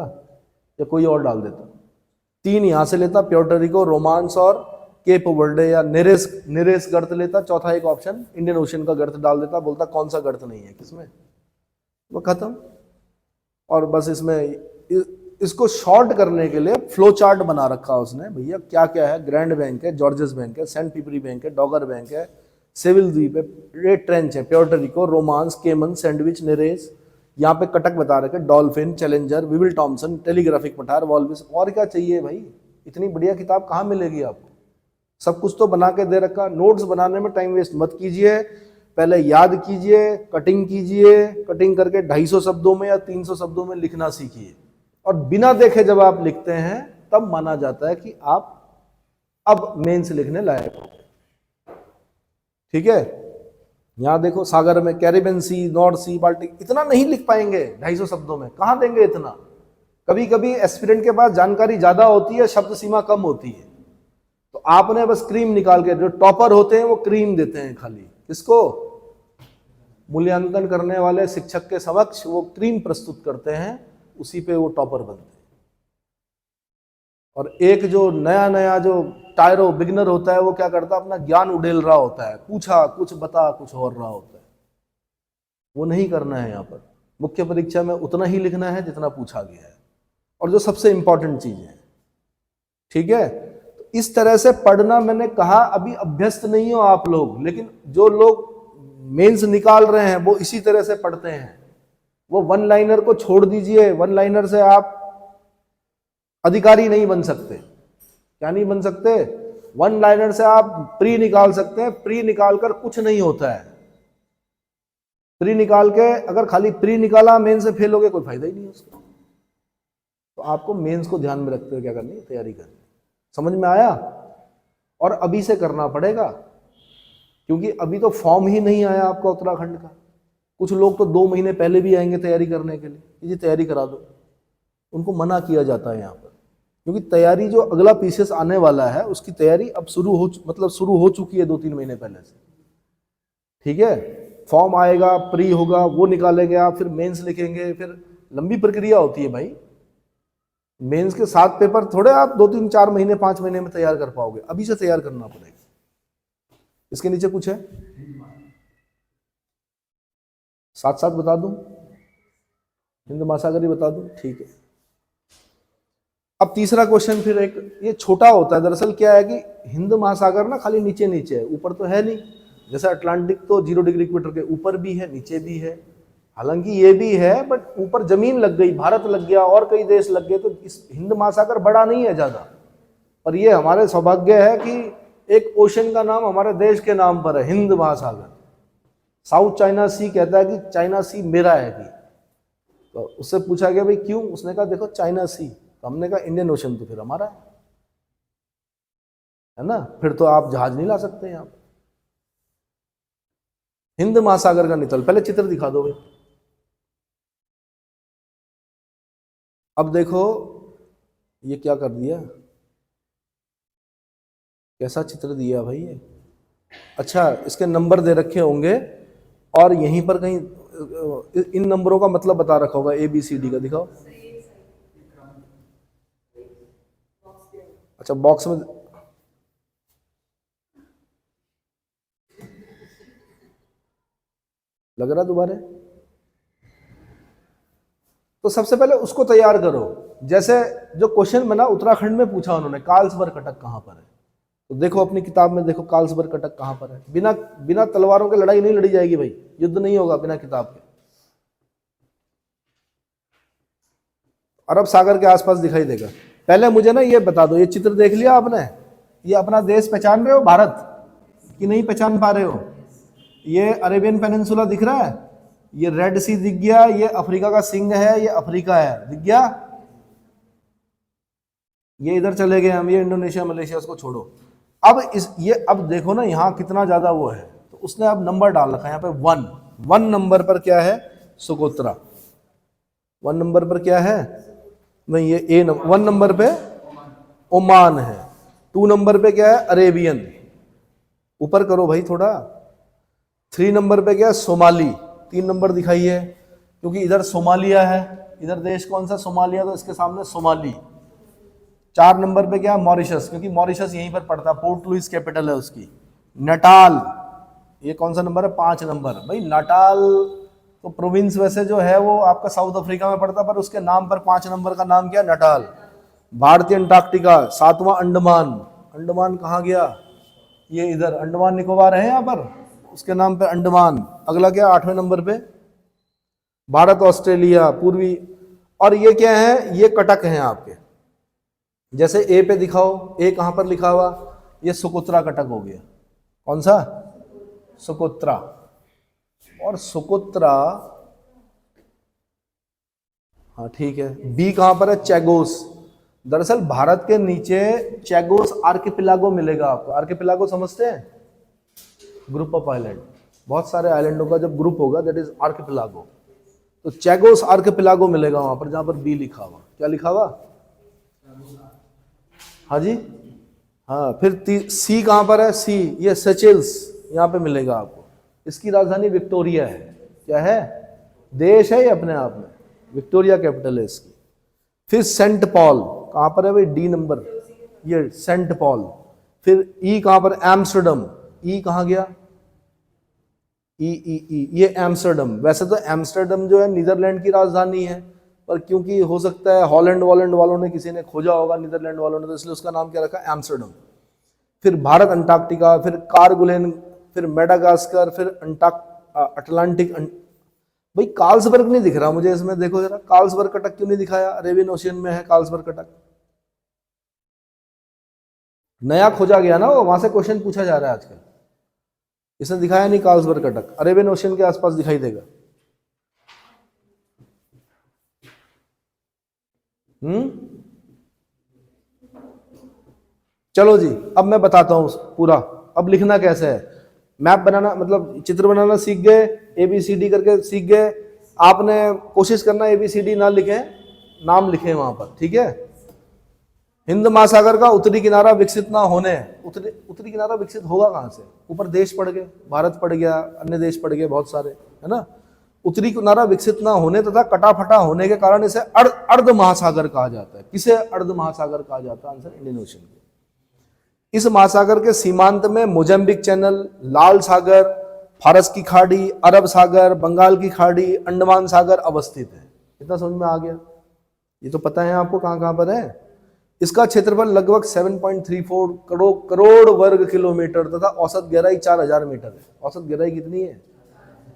या कोई और डाल देता? तीन यहां से लेता, प्योर्टो रिको, रोमांस और केप वर्डे या नेरेस गर्त लेता। चौथा एक ऑप्शन इंडियन ओशन का गर्त डाल देता, बोलता कौन सा गर्त नहीं है किसमें, वो खत्म। और बस इसमें इसको शॉर्ट करने के लिए फ्लो चार्ट बना रखा उसने, भैया क्या क्या है। ग्रैंड बैंक है, जॉर्जेस बैंक है, सेंट पिपरी बैंक है, डॉगर बैंक है, सेविल द्वीप है, रेड ट्रेंच है, प्योर्टो रिको, रोमांस, केमन, सैंडविच, नेरेस। यहाँ पे कटक बता रखे, dolphin, challenger, weevil Thomson, telegraphic पठार, वॉल्विस। और क्या चाहिए भाई? इतनी बढ़िया किताब कहाँ मिलेगी आपको? सब कुछ तो बना के दे रखा। नोट्स बनाने में टाइम वेस्ट मत कीजिए, पहले याद कीजिए, कटिंग कीजिए, कटिंग करके 250 शब्दों में या 300 शब्दों में लिखना सीखिए। और बिना देखे जब आप लिखते हैं तब माना जाता है कि आप अब मेंस लिखने लायक हो। ठीक है। यहां देखो, सागर में कैरिबियन सी, नॉर्थ सी, बाल्टिक, इतना नहीं लिख पाएंगे 250 शब्दों में, कहां देंगे इतना। कभी कभी एस्पिरेंट के पास जानकारी ज्यादा होती है, शब्द सीमा कम होती है, तो आपने बस क्रीम निकाल के, जो टॉपर होते हैं वो क्रीम देते हैं खाली, किसको? मूल्यांकन करने वाले शिक्षक के समक्ष वो क्रीम प्रस्तुत करते हैं, उसी पे वो टॉपर बनते हैं। और एक जो नया नया जो टायरो बिगनर होता है, वो क्या करता है? अपना ज्ञान उड़ेल रहा होता है, पूछा कुछ बता कुछ और रहा होता है। वो नहीं करना है। यहाँ पर मुख्य परीक्षा में उतना ही लिखना है जितना पूछा गया है, और जो सबसे इंपॉर्टेंट चीज है। ठीक है। तो इस तरह से पढ़ना, मैंने कहा अभी अभ्यस्त नहीं हो आप लोग, लेकिन जो लोग मेंस निकाल रहे हैं वो इसी तरह से पढ़ते हैं। वो वन लाइनर को छोड़ दीजिए, वन लाइनर से आप अधिकारी नहीं बन सकते। क्या नहीं बन सकते? वन लाइनर से आप प्री निकाल सकते हैं, प्री निकाल कर कुछ नहीं होता है। प्री निकाल के अगर खाली प्री निकाला, मेंस से फेल हो गए, कोई फायदा ही नहीं उसका। तो आपको मेंस को ध्यान में रखते हुए क्या करनी है? तैयारी करनी। समझ में आया? और अभी से करना पड़ेगा, क्योंकि अभी तो फॉर्म ही नहीं आया आपका उत्तराखंड का। कुछ लोग तो 2 महीने पहले भी आएंगे तैयारी करने के लिए, ये तैयारी करा दो। उनको मना किया जाता है यहाँ पर, क्योंकि तैयारी जो अगला पीसीएस आने वाला है उसकी तैयारी अब शुरू हो चुकी है 2-3 महीने पहले से। ठीक है। फॉर्म आएगा, प्री होगा, वो निकालेंगे आप, फिर मेंस लिखेंगे, फिर लंबी प्रक्रिया होती है भाई। मेंस के 7 पेपर थोड़े आप 2-3-4 महीने 5 महीने में तैयार कर पाओगे, अभी से तैयार करना पड़ेगा। इसके नीचे कुछ है? साथ साथ बता दूं, हिंद महासागर ही बता दूं? ठीक है। अब तीसरा क्वेश्चन फिर एक ये छोटा होता है। दरअसल क्या है कि हिंद महासागर ना खाली नीचे नीचे है, ऊपर तो है नहीं। जैसे अटलांटिक तो 0 डिग्री इक्वेटर के ऊपर भी है, नीचे भी है। हालांकि ये भी है, बट ऊपर जमीन लग गई, भारत लग गया और कई देश लग गए, तो इस हिंद महासागर बड़ा नहीं है ज्यादा। पर ये हमारे सौभाग्य है कि एक ओशन का नाम हमारे देश के नाम पर है, हिंद महासागर। साउथ चाइना सी कहता है कि चाइना सी मेरा है कि, तो उससे पूछा गया भाई क्यों? उसने कहा देखो चाइना सी, तो हमने कहा इंडियन ओशन तो फिर हमारा है ना, फिर तो आप जहाज नहीं ला सकते यहाँ पर। हिंद महासागर का नितल, पहले चित्र दिखा दो भाई। अब देखो ये क्या कर दिया, कैसा चित्र दिया भाई ये। अच्छा, इसके नंबर दे रखे होंगे और यहीं पर कहीं इन नंबरों का मतलब बता रखा होगा, ABCD का दिखाओ। अच्छा, बॉक्स में लग रहा दोबारा। तो सबसे पहले उसको तैयार करो। जैसे जो क्वेश्चन बना उत्तराखंड में पूछा उन्होंने, काल्सबर कटक कहाँ पर है, तो देखो अपनी किताब में देखो काल्सबर कटक कहाँ पर है। बिना बिना तलवारों के लड़ाई नहीं लड़ी जाएगी भाई, युद्ध नहीं होगा बिना किताब के। अरब सागर के आसपास दिखाई देगा। पहले मुझे ना ये बता दो, ये चित्र देख लिया आपने, ये अपना देश पहचान रहे हो भारत कि नहीं पहचान पा रहे हो? ये अरेबियन पेनिनसुला दिख रहा है, ये रेड सी दिख गया, ये अफ्रीका का सिंह है, ये अफ्रीका है, दिख गया। ये इधर चले गए हम, ये इंडोनेशिया मलेशिया, उसको छोड़ो। अब अब देखो ना यहाँ कितना ज्यादा वो है, तो उसने अब नंबर डाल रखा है यहाँ पे 1 नंबर पर क्या है? सोकोत्रा। 1 नंबर पर क्या है? नहीं, ये 1 नंबर पे ओमान है। 2 नंबर पे क्या है? अरेबियन। ऊपर करो भाई थोड़ा। 3 नंबर पे क्या है? सोमाली। 3 नंबर दिखाई है क्योंकि इधर सोमालिया है, इधर देश कौन सा? सोमालिया, तो इसके सामने सोमाली। 4 नंबर पे क्या है? मॉरिशस, क्योंकि मॉरिशस यहीं पर पड़ता है, पोर्ट लुइस कैपिटल है उसकी। नटाल, ये कौन सा नंबर है? 5 नंबर। भाई नटाल तो प्रोविंस वैसे जो है वो आपका साउथ अफ्रीका में पड़ता, पर उसके नाम पर 5 नंबर का नाम क्या? नटाल। भारतीय अंटार्कटिका 7वां अंडमान। अंडमान कहाँ गया? ये इधर अंडमान निकोबार है यहाँ पर, उसके नाम पे अंडमान। अगला क्या? 8वें नंबर पे भारत ऑस्ट्रेलिया पूर्वी। और ये क्या है? ये कटक है आपके। जैसे ए पे दिखाओ, ए कहां पर लिखा हुआ? ये सुकोत्रा कटक हो गया। कौन सा? सुकोत्रा। और सुकोत्रा, हाँ ठीक है। बी कहां पर है? चैगोस। दरअसल भारत के नीचे चैगोस आर्किपिलागो मिलेगा आपको। आर्किपिलागो समझते हैं? ग्रुप ऑफ आइलैंड, बहुत सारे आइलैंडों का जब ग्रुप होगा दैट इज आर्किपिलागो। तो चैगोस आर्किपिलागो मिलेगा वहां पर, जहां पर बी लिखा हुआ। क्या लिखा हुआ? हाँ जी, हाँ। फिर सी कहां पर है? सी, ये सेचेल्स, यहां पे मिलेगा आपको। इसकी राजधानी विक्टोरिया है। क्या है? देश है ये अपने आप में, विक्टोरिया कैपिटल है इसकी। फिर सेंट पॉल कहां पर है भाई? डी नंबर, ये सेंट पॉल। फिर ई कहां पर? एम्स्टर्डम। ई कहां गया? ई, ये एम्स्टर्डम। वैसे तो एम्स्टर्डम जो है नीदरलैंड की राजधानी है, पर क्योंकि हो सकता है हॉलैंड वालों ने, किसी ने खोजा होगा नीदरलैंड वालों ने, तो इसलिए उसका नाम क्या रखा? एम्स्टर्डम। फिर भारत अंटार्कटिका, फिर कारगुलेन, फिर मेडागास्कर, फिर अटलांटिक। भाई कार्लसबर्ग नहीं दिख रहा मुझे इसमें, देखो जरा कार्लसबर्ग कटक क्यों नहीं दिखाया? अरेबियन ओशियन में है कार्लसबर्ग कटक, नया खोजा गया ना वो, वहां से क्वेश्चन पूछा जा रहा है आजकल। इसने दिखाया नहीं कार्लसबर्ग कटक, अरेबियन ओशियन के आसपास दिखाई देगा। चलो जी, अब मैं बताता हूं पूरा। अब लिखना कैसे है? मैप बनाना, मतलब चित्र बनाना सीख गए, ABCD करके सीख गए। आपने कोशिश करना ABCD ना लिखें, नाम लिखें वहां पर, ठीक है? हिंद महासागर का उत्तरी किनारा विकसित ना होने, उत्तरी किनारा विकसित होगा कहां से? ऊपर देश पड़ गए, भारत पड़ गया, अन्य देश पड़ गए बहुत सारे, है ना? उत्तरी किनारा विकसित ना होने तथा कटाफटा होने के कारण इसे अर्ध महासागर कहा जाता है। किसे अर्ध महासागर कहा जाता है? आंसर इंडियन ओशन के। इस महासागर के सीमांत में मोजाम्बिक चैनल, लाल सागर, फारस की खाड़ी, अरब सागर, बंगाल की खाड़ी, अंडमान सागर अवस्थित है। इतना समझ में आ गया? ये तो पता है आपको कहां कहां पर है। इसका क्षेत्रफल लगभग 7.34 करोड़ वर्ग किलोमीटर तथा औसत गहराई 4000 मीटर है। औसत गहराई कितनी है?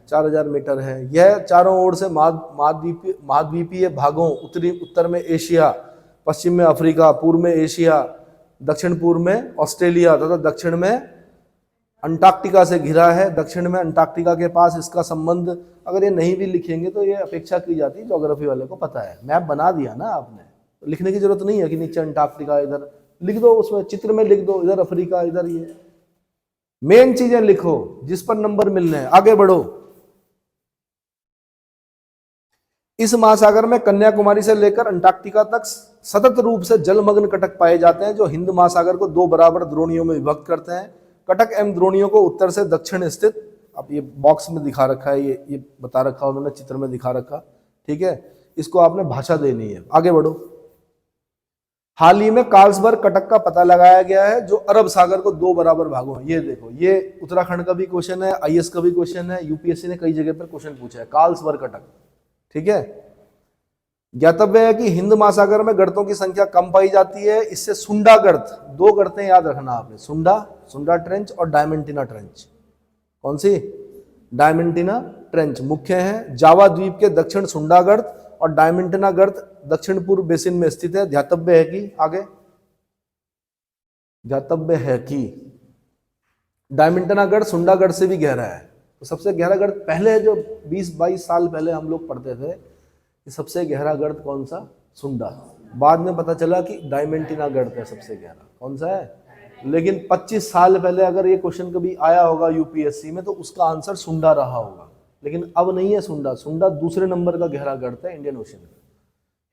4000 मीटर है। यह चारों ओर से महाद्वीपीय भागों, उत्तर में एशिया, पश्चिम में अफ्रीका, पूर्व में एशिया, दक्षिण पूर्व में ऑस्ट्रेलिया तथा दक्षिण में अंटार्कटिका से घिरा है। दक्षिण में अंटार्कटिका के पास इसका संबंध, अगर ये नहीं भी लिखेंगे तो ये अपेक्षा की जाती है, ज्योग्राफी वाले को पता है। मैप बना दिया ना आपने, तो लिखने की जरूरत नहीं है कि नीचे अंटार्कटिका, इधर लिख दो, उसमें चित्र में लिख दो, इधर अफ्रीका, इधर ये। मेन चीजें लिखो जिस पर नंबर मिलने हैं। आगे बढ़ो। इस महासागर में कन्याकुमारी से लेकर अंटार्कटिका तक सतत रूप से जलमग्न कटक पाए जाते हैं, जो हिंद महासागर को 2 बराबर द्रोणियों में विभक्त करते हैं। कटक एवं द्रोणियों को उत्तर से दक्षिण स्थित, अब ये बॉक्स में दिखा रखा है, ये बता रखा उन्होंने, चित्र में दिखा रखा, ठीक है? इसको आपने भाषा देनी है। आगे बढ़ो। हाल ही में कार्लसबर्ग कटक का पता लगाया गया है, जो अरब सागर को 2 बराबर भागों है। ये देखो, ये उत्तराखंड का भी क्वेश्चन है, IAS का भी क्वेश्चन है, UPSC ने कई जगह पर क्वेश्चन पूछा है। कार्लसबर्ग कटक, ठीक है? ज्ञातव्य है कि हिंद महासागर में गर्तों की संख्या कम पाई जाती है। इससे सुंडा गर्त, दो गर्तें याद रखना आपने, सुंडा ट्रेंच और डायमेंटिना ट्रेंच। कौन सी? डायमेंटिना ट्रेंच मुख्य है। जावा द्वीप के दक्षिण सुंडा गर्त और डायमेंटिना गर्त दक्षिण पूर्व बेसिन में स्थित है। ध्यातव्य है कि आगे ध्यातव्य है कि डायमेंटिना गर्त सुंडा गर्त से भी गहरा है। तो सबसे गहरा गर्त पहले जो 20-22 साल पहले हम लोग पढ़ते थे कि सबसे गहरा गर्त कौन सा? सुंडा। बाद में पता चला कि डायमेंटिना गर्त है सबसे गहरा। कौन सा है? लेकिन 25 साल पहले अगर ये क्वेश्चन कभी आया होगा यूपीएससी में तो उसका आंसर सुंडा रहा होगा, लेकिन अब नहीं है सुंडा। सुंडा दूसरे नंबर का गहरा गर्त है इंडियन ओशन का।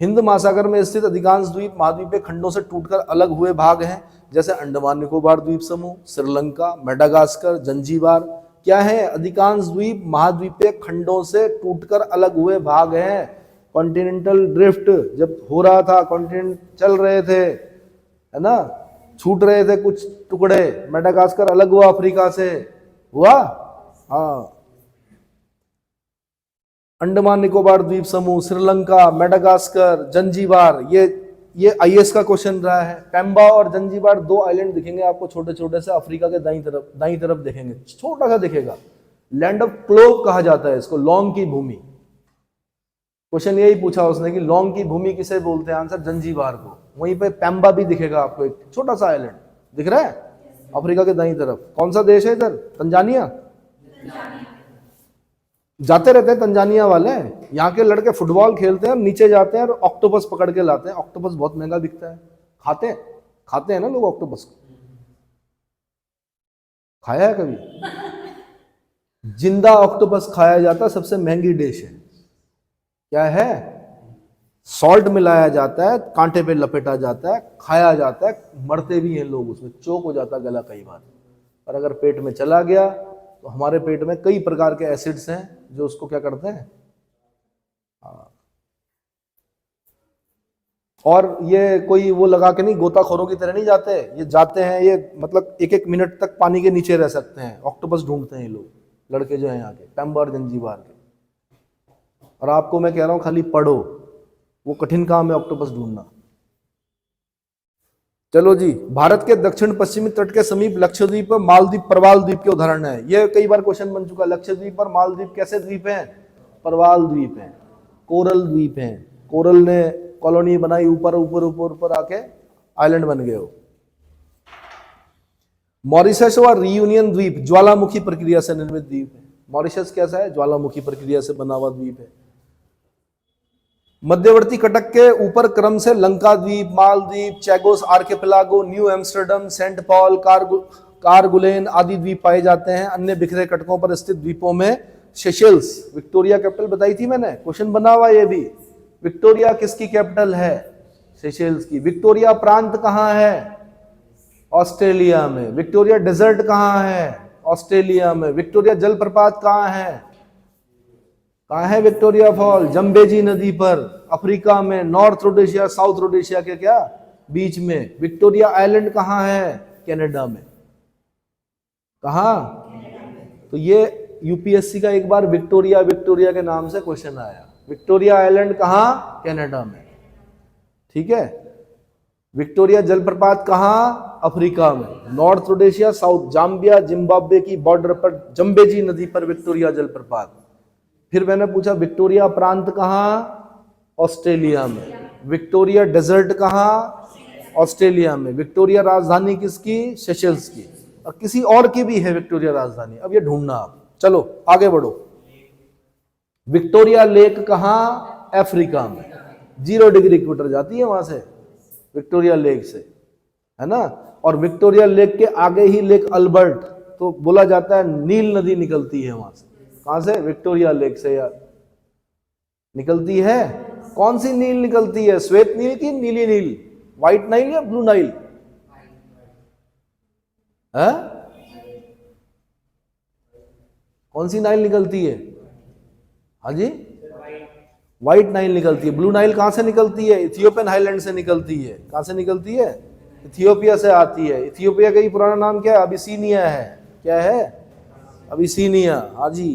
हिंद महासागर में स्थित अधिकांश द्वीप महाद्वीपीय खंडों से टूटकर अलग हुए भाग हैं, जैसे अंडमान निकोबार द्वीप समूह, श्रीलंका, मेडागास्कर, जंजीबार। क्या है? अधिकांश द्वीप महाद्वीपीय खंडों से टूटकर अलग हुए भाग हैं। कॉन्टिनेंटल ड्रिफ्ट जब हो रहा था, कॉन्टिनेंट चल रहे थे, है ना, छूट रहे थे कुछ टुकड़े, मेडागास्कर अलग हुआ अफ्रीका से, हुआ। हाँ, अंडमान निकोबार द्वीप समूह, श्रीलंका, मेडागास्कर, जंजीबार, ये आईएएस का क्वेश्चन रहा है। पेम्बा और जंजीबार दो आइलैंड दिखेंगे आपको छोटे छोटे से, अफ्रीका के दाईं तरफ दिखेंगे, छोटा सा दिखेगा। लैंड ऑफ क्लोव कहा जाता है इसको, लौंग की भूमि। क्वेश्चन यही पूछा उसने कि लौंग की भूमि किसे बोलते हैं? आंसर जंजीबार को। वहीं पे पेम्बा भी दिखेगा आपको, एक छोटा सा आइलैंड दिख रहा है अफ्रीका के दाईं तरफ। कौन सा देश है इधर? तंजानिया। जाते रहते हैं तंजानिया वाले, यहाँ के लड़के फुटबॉल खेलते हैं, नीचे जाते हैं और ऑक्टोपस पकड़ के लाते हैं। ऑक्टोपस बहुत महंगा बिकता है। खाते हैं ना लोग ऑक्टोपस को। खाया है कभी? जिंदा ऑक्टोपस खाया जाता है, सबसे महंगी डिश है। क्या है? सॉल्ट मिलाया जाता है, कांटे पे लपेटा जाता है, खाया जाता है, मरते भी हैं लोग उसमें, चोक हो जाता है गला कई बार। और अगर पेट में चला गया तो हमारे पेट में कई प्रकार के एसिड्स हैं जो उसको क्या करते हैं। और ये कोई वो लगा के नहीं, गोताखोरों की तरह नहीं जाते, ये जाते हैं, ये मतलब 1-1 मिनट तक पानी के नीचे रह सकते हैं। ऑक्टोपस ढूंढते हैं ये लोग, लड़के जो हैं यहाँ के, पेम्बा और जंजीबार के। और आपको मैं कह रहा हूं खाली पढ़ो, वो कठिन काम है ऑक्टोपस ढूंढना। चलो जी, भारत के दक्षिण पश्चिमी तट के समीप लक्षद्वीप और मालदीव प्रवाल द्वीप के उदाहरण है। ये कई बार क्वेश्चन बन चुका। लक्षद्वीप और मालदीव कैसे द्वीप हैं? प्रवाल द्वीप हैं, कोरल द्वीप हैं। कोरल ने कॉलोनी बनाई, ऊपर ऊपर ऊपर ऊपर आके आइलैंड बन गए हो। मॉरिशस और रियूनियन द्वीप ज्वालामुखी प्रक्रिया से निर्मित द्वीप है। मॉरिशस कैसा है? ज्वालामुखी प्रक्रिया से बना हुआ द्वीप है। मध्यवर्ती कटक के ऊपर क्रम से लंका द्वीप, Maldives, Chagos archipelago, New Amsterdam, Saint Paul, Kerguelen आदि द्वीप पाए जाते हैं। अन्य बिखरे कटकों पर स्थित द्वीपों में सेशेल्स, विक्टोरिया कैपिटल बताई थी मैंने, क्वेश्चन बना हुआ ये भी। विक्टोरिया किसकी कैपिटल है? सेशेल्स की। विक्टोरिया प्रांत कहां है? ऑस्ट्रेलिया में। विक्टोरिया डेजर्ट कहां है? ऑस्ट्रेलिया में। विक्टोरिया जलप्रपात कहां है? कहाँ है विक्टोरिया फॉल? जम्बेजी नदी पर, अफ्रीका में, नॉर्थ रोडेशिया साउथ रोडेशिया के क्या बीच में। विक्टोरिया आइलैंड कहाँ है? कनाडा में। कहाँ? तो ये यूपीएससी का एक बार विक्टोरिया के नाम से क्वेश्चन आया। विक्टोरिया आइलैंड कहाँ? कनाडा में। ठीक है। विक्टोरिया जलप्रपात कहाँ? अफ्रीका में। North Rhodesia south, Zambia Zimbabwe की बॉर्डर पर जम्बेजी नदी पर विक्टोरिया जलप्रपात। फिर मैंने पूछा विक्टोरिया प्रांत कहाँ? ऑस्ट्रेलिया में। विक्टोरिया डेजर्ट कहाँ? ऑस्ट्रेलिया में। विक्टोरिया राजधानी किसकी? सेशेल्स की। और किसी और की भी है विक्टोरिया राजधानी, अब ये ढूंढना आप। चलो आगे बढ़ो। विक्टोरिया लेक कहाँ? अफ्रीका में। 0 डिग्री इक्वेटर जाती है वहां से, विक्टोरिया लेक से, है ना। और विक्टोरिया लेक के आगे ही लेक अल्बर्ट, तो बोला जाता है नील नदी निकलती है वहां से। कहां से? विक्टोरिया लेक से यार निकलती है। कौन सी नील निकलती है? श्वेत नील की नीली नील? व्हाइट नाइल या ब्लू नाइल? है? कौन सी नाइल निकलती है? हाँ जी, व्हाइट नाइल निकलती है। ब्लू नाइल कहां से निकलती है? इथियोपियन हाईलैंड से निकलती है। कहां से निकलती है? इथियोपिया से आती है। इथियोपिया का ही पुराना नाम क्या है? अबिसीनिया है। क्या है? अबिसीनिया। हाँ जी।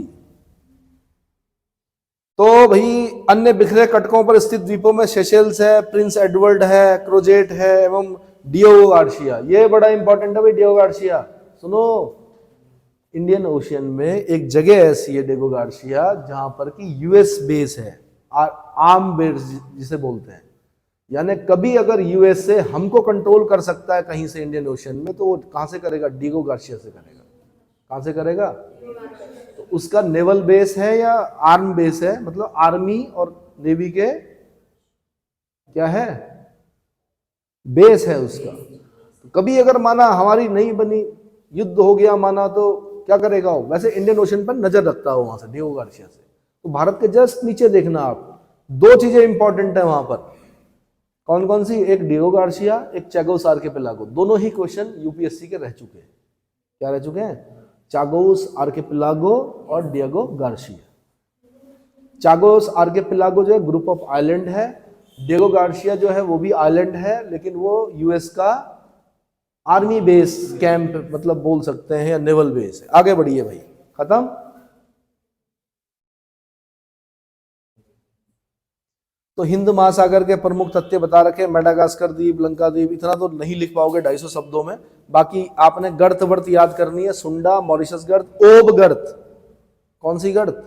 तो भाई अन्य बिखरे कटकों पर स्थित द्वीपों में सेशेल्स है, प्रिंस एडवर्ड है, क्रोजेट है एवं डियोगो गार्सिया। ये बड़ा इंपॉर्टेंट है भाई, डियोगो गार्सिया सुनो। इंडियन ओशियन में एक जगह ऐसी है डियोगो गार्सिया जहां पर कि यूएस बेस है, आर्म बेस जिसे बोलते हैं। यानी कभी अगर यूएस से हमको कंट्रोल कर सकता है कहीं से इंडियन ओशियन में, तो वो कहां से करेगा? डियोगो गार्सिया से करेगा। कहां से करेगा? तो उसका नेवल बेस है या आर्म बेस है, मतलब आर्मी और नेवी के क्या है, बेस है उसका। तो कभी अगर माना हमारी नहीं बनी, युद्ध हो गया माना, तो क्या करेगा वो? वैसे इंडियन ओशन पर नजर रखता है वहां से, डियोगो गार्सिया से। तो भारत के जस्ट नीचे देखना आप, दो चीजें इंपॉर्टेंट है वहां पर। कौन कौन सी? एक डियोगो गार्सिया, एक चैगोस आर्किपेलागो। दोनों ही क्वेश्चन यूपीएससी के रह चुके हैं। क्या रह चुके हैं? चागोस आर्किपेलागो और डियोगो गार्सिया। चागोस आर्किपेलागो जो है ग्रुप ऑफ आइलैंड है, डियोगो गार्सिया जो है वो भी आइलैंड है, लेकिन वो यूएस का आर्मी बेस कैंप मतलब बोल सकते हैं, या नेवल बेस है। आगे बढ़िए भाई, खत्म। तो हिंद महासागर के प्रमुख तथ्य बता रखे, मेडागास्कर द्वीप, लंका द्वीप। इतना तो नहीं लिख पाओगे 250 शब्दों में। बाकी आपने गर्त वर्त याद करनी है, सुंडा, मॉरिशस गर्त, ओब गर्त। कौन सी गर्त?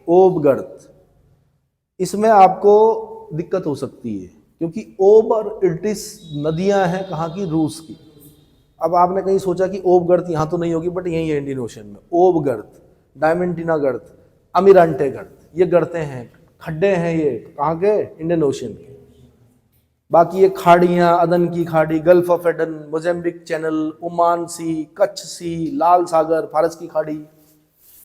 ओब गर्त। इसमें आपको दिक्कत हो सकती है क्योंकि ओब और इल्टिस नदियां हैं कहाँ की? रूस की। अब आपने कहीं सोचा कि ओब गर्त यहाँ तो नहीं होगी, बट यही है इंडियन ओशन में। ओब गर्त, डायमेंटिना गर्त, अमीरांटे गर्त, ये गर्तें हैं, खड्डे हैं ये कहाँ के? इंडियन ओशन के। बाकी ये खाड़ियाँ, अदन की खाड़ी, gulf of Aden, Mozambique channel, Oman sea, Kutch sea, लाल सागर, फारस की खाड़ी,